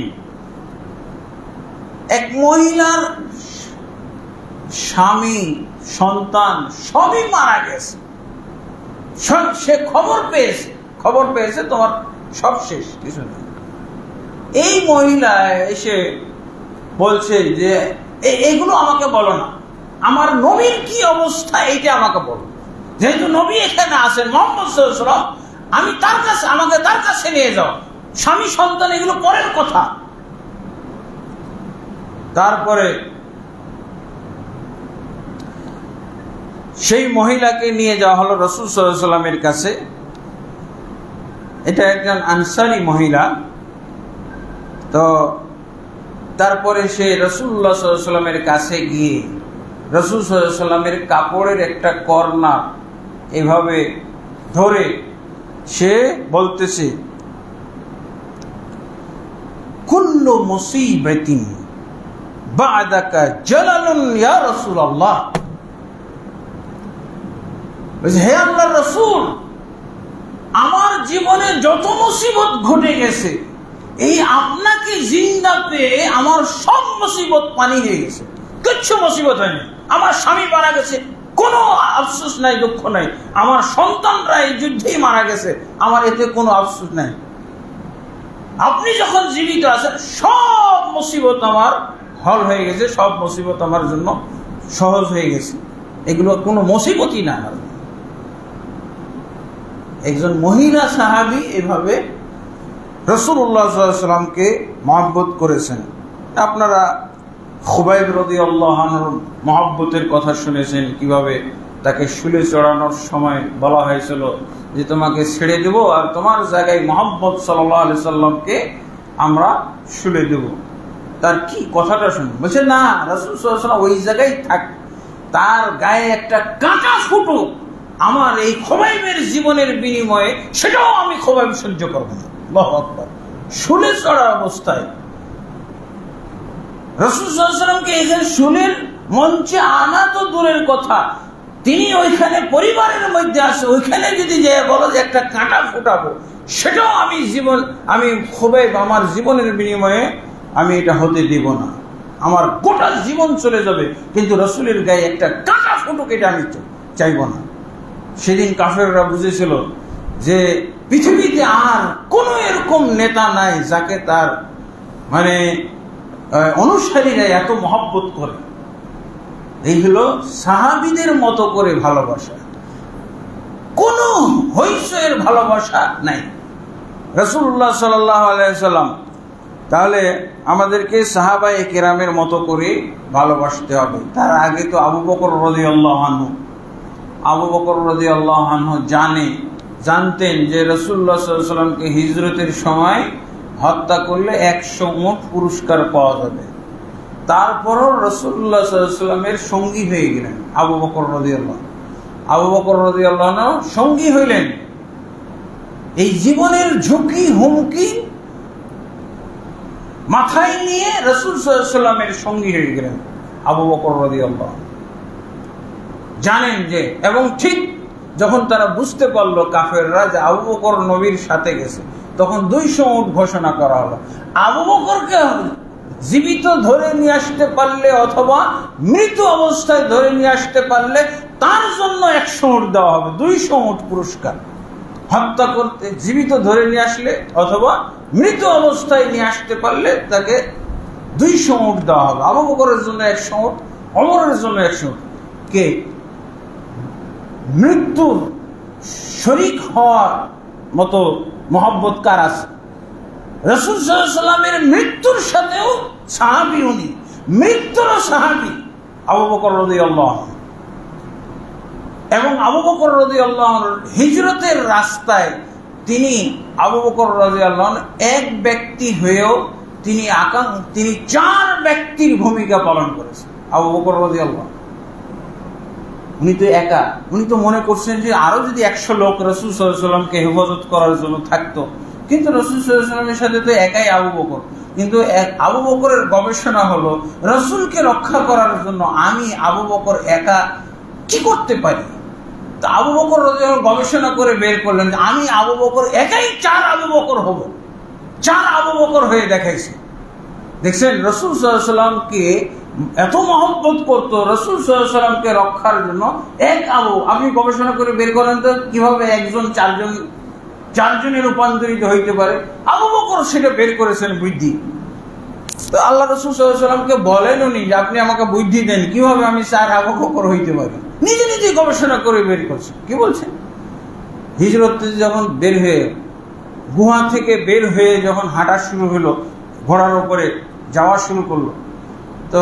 এক মহিলার স্বামী, সন্তান সবই মারা গেছে। সে খবর পেয়েছে তোমার সব শেষ, কিছু নেই। এই মহিলা এসে বলছে যে এইগুলো আমাকে বলো না, আমার নবীর কি অবস্থা এইটা আমাকে বলো। যেহেতু নবী এখানে আছেন মুহাম্মদ সাল্লাল্লাহু আলাইহি ওয়াসাল্লাম, আমি তার কাছে, আমাকে তার কাছে নিয়ে যাও। স্বামী সন্তান এগুলো পরের কথা। তারপরে সেই মহিলাকে নিয়ে যাওয়া হলো রাসূল সাল্লাল্লাহু আলাইহি ওয়াসাল্লামের কাছে। এটা একজন আনসারী মহিলা। তো তারপরে সে রাসূলুল্লাহ সাল্লাল্লাহু আলাইহি ওয়াসাল্লামের কাছে গিয়ে রাসূল সাল্লাল্লাহু আলাইহি ওয়াসাল্লামের কাপড়ের একটা কর্নার এভাবে ধরে সে বলতেছে, কুল্লু মুসিবাতিন বা'দাকা জালালুন ইয়া রাসূলুল্লাহ। হে আল্লাহর রাসূল, আমার জীবনে যত মুসিবত ঘটে গেছে, এই আপনাকে জিন্দা পেয়ে আমার সব মুসিবত পানি হয়ে গেছে, কিচ্ছু মুসিবত হয়নি। আমার স্বামী মারা গেছে, কোনো আফসোস নাই, দুঃখ নাই। আমার সন্তানরা এই যুদ্ধেই মারা গেছে, আমার এতে কোনো আফসোস নাই। আপনি যখন জীবিত আছেন সব মুসিবত আমার হল হয়ে গেছে, সব মুসিবত আমার জন্য সহজ হয়ে গেছে, এগুলো কোনো মুসিবতই না আমার। একজন মহিলা সাহাবী এভাবে রাসূলুল্লাহ সাল্লাল্লাহু আলাইহি ওয়াসাল্লামকে মহব্বত করেছেন। আপনারা খুবাইব রাদিয়াল্লাহু আনহুর মহব্বতের কথা শুনেছেন, কিভাবে তাকে শুলে চড়ানোর সময় বলা হয়েছিল যে তোমাকে ছেড়ে দেব আর তোমার জায়গায় মুহাম্মদ সাল্লাল্লাহু আলাইহি সাল্লামকে আমরা শুলে দেব। তার কি কথাটা শুনুন। বলছে না, রাসূল সাল্লাল্লাহু আলাইহি ওয়াসাল্লাম ওই জায়গায় থাক, তার গায়ে একটা কাঁটা ফুটুক, আমার এই খুবাইবের জীবনের বিনিময়ে সেটাও আমি খুবাইব সহ্য করব না। আল্লাহু আকবার। শুলে চড়া অবস্থায় রাসূল সাল্লাল্লাহু আলাইহি ওয়াসাল্লামকে এখানে শুলের মঞ্চে আনা তো দূরের কথা, তিনি ওইখানে পরিবারের মধ্যে আছে, ওইখানে যদি যে বলো যে একটা কাঁটা ফুটাবো, সেটাও আমি খুবাইব আমার জীবনের বিনিময়ে আমি এটা হতে দিব না। আমার গোটা জীবন চলে যাবে, কিন্তু রাসূলের গায়ে একটা কাঁটা ফুটুক এটা আমি চাইব না। সেদিন কাফেররা বুঝেছিল যে পৃথিবীতে আর কোন এরকম নেতা নাই যাকে তার অনুসারীরা এত মহব্বত করে। এই হলো সাহাবীদের মতো করে ভালোবাসা, কোন হইচয়ের ভালোবাসা নাই। রাসূলুল্লাহ সাল্লাল্লাহু আলাইহি ওয়াসাল্লাম, তাহলে আমাদেরকে সাহাবায়ে কেরামের মতো করে ভালোবাসতে হবে। তার আগে তো আবু বকর রাদিয়াল্লাহু আনহু জানতেন যে রাসূলুল্লাহ সাল্লাল্লাহু আলাইহি ওয়াসাল্লামকে হিজরতের সময় হত্যা করলে 100 উট পুরস্কার পাওয়া যাবে। তারপরও রাসূলুল্লাহ সাল্লাল্লাহু আলাইহি ওয়াসাল্লামের সঙ্গী হয়ে গেলেন আবু বকর রাদিয়াল্লাহু আনহু সঙ্গী হইলেন। এই জীবনের ঝুঁকি হুমকি মাথায় নিয়ে রাসূল সাল্লাল্লাহু আলাইহি ওয়াসাল্লামের সঙ্গী হয়ে গেলেন আবু বকর রাদিয়াল্লাহু জানেন যে, এবং ঠিক যখন তারা বুঝতে পারলো কাফেররা যে আবু বকর নবীর সাথে গেছে, তখন 200 উট ঘোষণা করা হলো। আবু বকরকে জীবিত ধরে নিয়ে আসতে পারলে অথবা মৃত অবস্থায় ধরে নিয়ে আসতে পারলে তার জন্য 100 উট দেওয়া হবে, 200 উট পুরস্কার। হত্যা করতে জীবিত ধরে নিয়ে আসলে অথবা মৃত অবস্থায় নিয়ে আসতে পারলে তাকে 200 উট দেওয়া হবে। আবু বকরের জন্য 100 উট, ওমরের জন্য 100 উট। কে মৃত্যুর শরীক হওয়ার মতো মহব্বত কার আছে? রাসূল সাল্লাল্লাহু আলাইহি ওয়াসাল্লামের মৃত্যুর সাথেও সাহাবী, উনি মৃত্যুরও সাহাবী আবু বকর রাদিয়াল্লাহু আনহু। এবং আবু বকর রাদিয়াল্লাহু আনহু হিজরতের রাস্তায় তিনি আবু বকর রাদিয়াল্লাহু আনহু এক ব্যক্তি হয়েও তিনি 4 ব্যক্তির ভূমিকা পালন করেছেন। আবু বকর রাদিয়াল্লাহু আনহু উনি তো একা, উনি তো মনে করছেন যে আরো যদি 100 লোক রাসূল সাল্লাল্লাহু আলাইহি ওয়াসাল্লামকে হেফাজত করার জন্য থাকতো, কিন্তু রাসূল সাল্লাল্লাহু আলাইহি ওয়াসাল্লামের সাথে তো একাই আবু বকর। কিন্তু আবু বকরের গবেষণা হলো রাসূলকে রক্ষা করার জন্য আমি আবু বকর একা কি করতে পারি। তো আবু বকর রাদিয়াল্লাহু আনহু গবেষণা করে বের করলেন যে আমি আবু বকর একাই 4 আবু বকর হব, 4 আবু বকর হয়ে দেখাইছে। দেখছেন রাসূল সাল্লাল্লাহু আলাইহি ওয়াসাল্লামকে এত মহব্বত করতো, রাসূল সাল্লাল্লাহু আলাইহি ওয়াসাল্লামকে রক্ষার জন্য আপনি গবেষণা করে বের করেন তো কিভাবে একজন 4 জনে রূপান্তরিত হইতে পারে। আবু বকর সেটা বের করেছেন বুদ্ধি। তো আল্লাহ রাসূল সাল্লাল্লাহু আলাইহি ওয়াসাল্লামকে বলেননি যে আপনি আমাকে বুদ্ধি দেন কিভাবে আমি 4 আবু বকর হইতে পারি, নিজে নিজে গবেষণা করে বের করছেন। কি বলছেন? হিজরত যখন বের হয়ে গুহা থেকে বের হয়ে যখন হাঁটা শুরু হলো, ঘোড়ার উপরে যাওয়া শুরু করলো, তো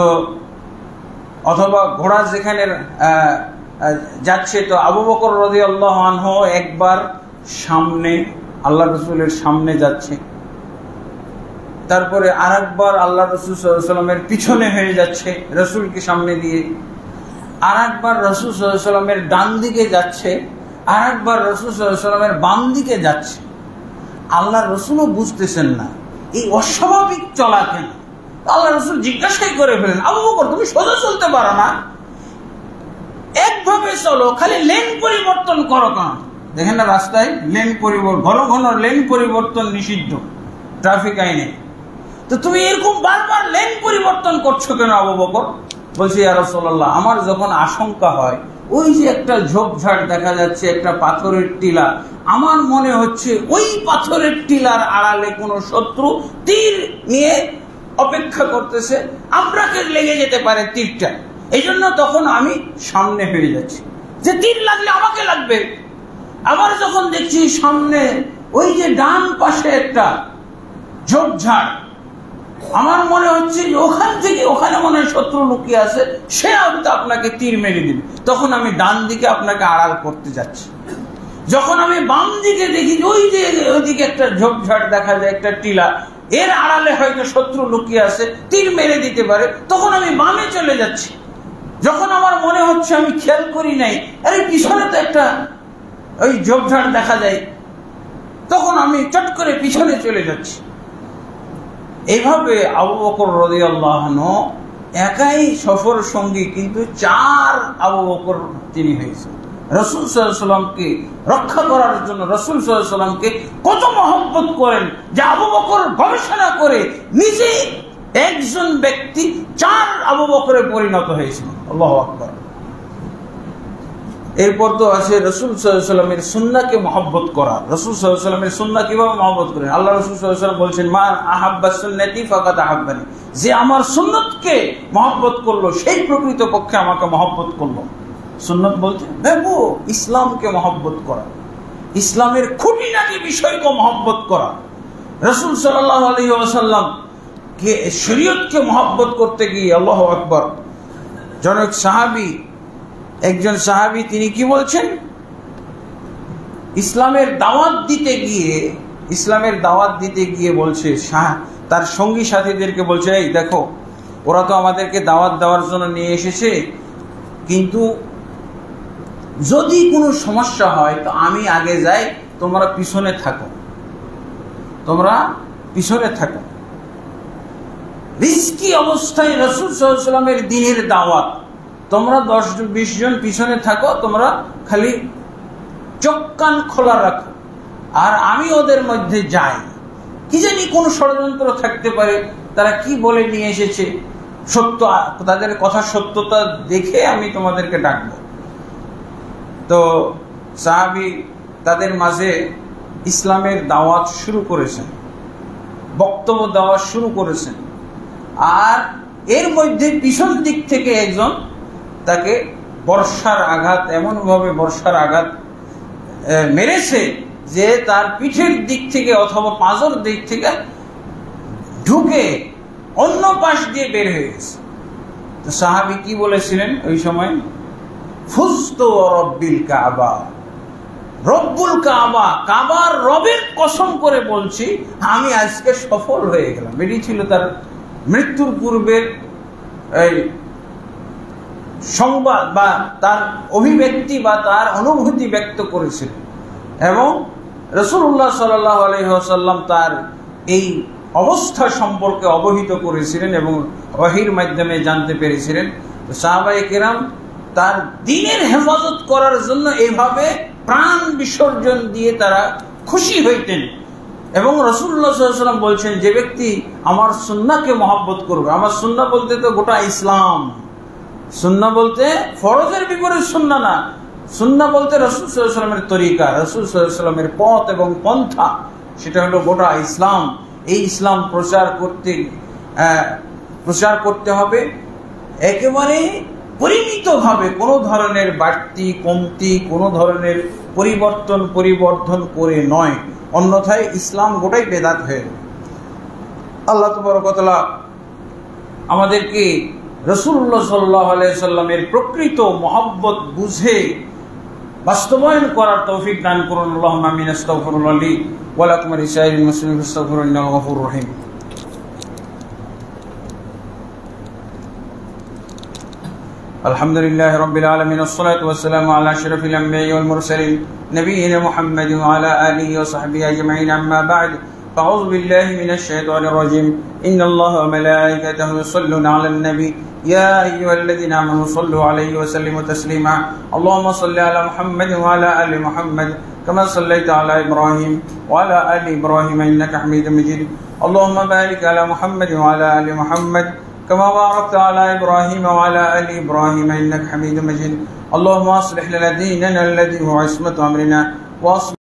অথবা ঘোড়া যেখানে যাচ্ছে, তো আবু বকর রাদিয়াল্লাহু আনহু একবার সামনে আল্লাহ রাসূলের সামনে যাচ্ছে, তারপরে আরেকবার আল্লাহ রাসূল সাল্লাল্লাহু আলাইহি ওয়াসাল্লামের পিছনে হয়ে যাচ্ছে রাসূলকে সামনে দিয়ে, আরেকবার রাসূল সাল্লাল্লাহু আলাইহি ওয়াসাল্লামের ডান দিকে যাচ্ছে, আরেকবার রাসূল সাল্লাল্লাহু আলাইহি ওয়াসাল্লামের বাম দিকে যাচ্ছে। আল্লাহ রাসূলও বুঝতেছেন না এই অস্বাভাবিক চলা কেন। আল্লাহ রাসূল জিজ্ঞাসাই করে ফেলেন, আবু বকর তুমি সোজা চলতে পারো না, একভাবে চলো, খালি লেন পরিবর্তন করো কেন? দেখেন না রাস্তায় লেন পরিবর্তন, ঘন ঘন লেন পরিবর্তন নিষিদ্ধ ট্রাফিক আইনে, তো তুমি এরকম বারবার লেন পরিবর্তন করছো কেন আবু বকর? বলছি ইয়া রাসূলুল্লাহ, আমার যখন আশঙ্কা হয় ওই যে একটা ঝোপঝাড় দেখা যাচ্ছে, একটা পাথরের টিলা, আমার মনে হচ্ছে ওই পাথরের টিলার আড়ালে কোনো শত্রু তীর নিয়ে অপেক্ষা করতেছে, আপনাকে লেগে যেতে পারে তীরটা, এই জন্য তখন আমি সামনে হয়ে যাচ্ছি যে তীর লাগলে আমাকে লাগবে। আবার যখন দেখছি সামনে ওই যে ডান পাশে একটা ঝোপঝাড়, আমার মনে হচ্ছে ওখান থেকে ওখানে মনে হয় শত্রু লুকিয়ে আছে, সে হয়তো আপনাকে তীর মেরে দিবে, তখন আমি ডান দিকে আপনাকে আড়াল করতে যাচ্ছি। যখন আমি বাম দিকে দেখি ওই যে ওইদিকে একটা ঝোপঝাড় দেখা যায়, একটা টিলা, এর আড়ালে হয়তো শত্রু লুকিয়ে আছে, তীর মেরে দিতে পারে, তখন আমি বামে চলে যাচ্ছি। যখন আমার মনে হচ্ছে আমি খেয়াল করি নাই আরে পিছনে তো একটা ওই ঝোপঝাড় দেখা যায়, তখন আমি চট করে পিছনে চলে যাচ্ছি। এইভাবে আবু বকর রাদিয়াল্লাহু আনহু একাই সফর সঙ্গী, কিন্তু 4 আবু বকর তিনি হয়েছেন। রাসূল সাল্লাল্লাহু আলাইহি ওয়াসাল্লামকে রক্ষা করার জন্য রাসূল সাল্লাল্লাহু আলাইহি ওয়াসাল্লামকে কত মহব্বত করেন যে আবু বকর গবেষণা করে নিজেই একজন ব্যক্তি 4 আবু বকরে পরিণত হয়েছিল। আল্লাহু আকবার। এরপর তো আছে রাসূল সাল্লাল্লাহু আলাইহি ওয়াসাল্লামের সুন্নাহকে মহব্বত করা। রাসূল সাল্লাল্লাহু আলাইহি ওয়াসাল্লামের সুন্নাহ কিভাবে মহব্বত করেন? আল্লাহ রাসূল সাল্লাল্লাহু আলাইহি ওয়াসাল্লাম বলেছেন, মা আহাব্বা সুন্নতি ফাকাদ আহাব্বানি, যে আমার সুন্নতকে মহব্বত করলো সেই প্রকৃতপক্ষে আমাকে মহব্বত করলো। সুন্নত বলতে দেখো ইসলামকে মহব্বত করা, ইসলামের খুঁটিনাটি বিষয়কে মহব্বত করা। রাসূল সাল্লাল্লাহু আলাইহি ওয়াসাল্লাম কে শরীয়তকে মহব্বত করতে গিয়ে আল্লাহু আকবার, জনক সাহাবী, একজন সাহাবী তিনি কি বলছেন, ইসলামের দাওয়াত দিতে গিয়ে বলছে, তার সঙ্গী সাথীদেরকে বলছে, এই দেখো ওরা তো আমাদেরকে দাওয়াত দেওয়ার জন্য নিয়ে এসেছে, কিন্তু যদি কোনো সমস্যা হয় তো আমি আগে যাই, তোমরা পিছনে থাকো। রিস্কি অবস্থায় রাসূল সাল্লাল্লাহু আলাইহি ওয়াসাল্লামের দ্বীনের দাওয়াত, তোমরা 10-20 জন পিছনে থাকো, তোমরা খালি চোখ কান খোলা রাখো, আর আমি ওদের মধ্যে যাই, কি জানি কোন ষড়যন্ত্র থাকতে পারে, তারা কি বলে নিয়ে এসেছে, সত্য তাদের কথা সত্যতা দেখে আমি তোমাদেরকে ডাকবো। তো সাহাবী তাদের মাঝে ইসলামের দাওয়াত শুরু করেছেন, বক্তব্য দেওয়া শুরু করেছেন। আর এর মধ্যে পিছন দিক থেকে একজন তাকে বর্ষার আঘাত, এমনভাবে বর্ষার আঘাত মেরেছে যে তার পিঠের দিক থেকে অথবা পাঁজর দিক থেকে ঢুকে অন্য পাশ দিয়ে বের হয়ে গেছে। তো সাহাবী কি বলেছিলেন ওই সময়? ফুজতু রব্বিল কাবা, রব্বুল কাবা, কাবার রবের কসম করে বলছি আমি আজকে সফল হয়ে গেলাম। এটি ছিল তার মৃত্যুর পূর্বের এই সংবাদ বা তার অভিব্যক্তি বা তার অনুভূতি ব্যক্ত করেছিলেন। এবং রাসূলুল্লাহ সাল্লাল্লাহু আলাইহি ওয়াসাল্লাম তার এই অবস্থা সম্পর্কে অবহিত করেছিলেন এবং ওহীর মাধ্যমে জানতে পেরেছিলেন। তো সাহাবায়ে কেরাম তার দ্বীনের হেফাজত করার জন্য এইভাবে প্রাণ বিসর্জন দিয়ে তারা খুশি হইতেন। এবং রাসূলুল্লাহ সাল্লাল্লাহু আলাইহি ওয়াসাল্লাম বলছেন, যে ব্যক্তি আমার সুন্নাহকে মহব্বত করবে, আমার সুন্নাহ বলতে তো গোটা ইসলাম, সুন্নাহ বলতে ফরজের বিপরীত সুন্নাহ না, সুন্নাহ বলতে রাসূল সাল্লাল্লাহু আলাইহি ওয়াসাল্লামের তরিকা, রাসূল সাল্লাল্লাহু আলাইহি ওয়াসাল্লামের পথ এবং পন্থা, সেটা হলো গোটা ইসলাম। এই ইসলাম প্রচার করতে হবে একেবারে পরিমিতভাবে, কোনো ধরনের বাড়তি কমতি, কোনো ধরনের পরিবর্ধন করে নয়, অন্যথায় ইসলাম গোটাই বেদাত হয়ে যাবে। আল্লাহ তাবারক ওয়া তাআলা আমাদেরকে রাসূলুল্লাহ সাল্লাল্লাহু আলাইহি সাল্লামের প্রকৃত মহব্বত বুঝে বাস্তবায়ন করার তৌফিক দান করুন। আল্লাহুম্মা আমিন। আস্তাগফিরুল্লাহ লি ওয়া লাকুম ওয়া লিসাইরিল মুসলিমিন ফাস্তাগফিরুহু ইন্নাহু গফুরুর রহিম। আলহামদুলিল্লাহি রাব্বিল আলামিন, ওয়াসসালাতু ওয়াসসালামু আলা আশরাফিল আমবিয়াই ওয়াল মুরসালিন নবিয়িনা মুহাম্মাদিন ওয়া আলা আলিহি ওয়া সাহবিহি আজমাইন, আম্মা বা'দ। أعوذ بالله من الشيطان الرجيم. إن الله وملائكته يصلون على النبي يا أيها الذين آمنوا صلوا عليه وسلموا تسليما. اللهم صل على محمد وعلى آل محمد كما صليت على إبراهيم وعلى آل إبراهيم إنك حميد مجيد. اللهم بارك على محمد وعلى آل محمد كما باركت على إبراهيم وعلى آل إبراهيم إنك حميد مجيد. اللهم أصلح لنا ديننا الذي هو عصمة أمرنا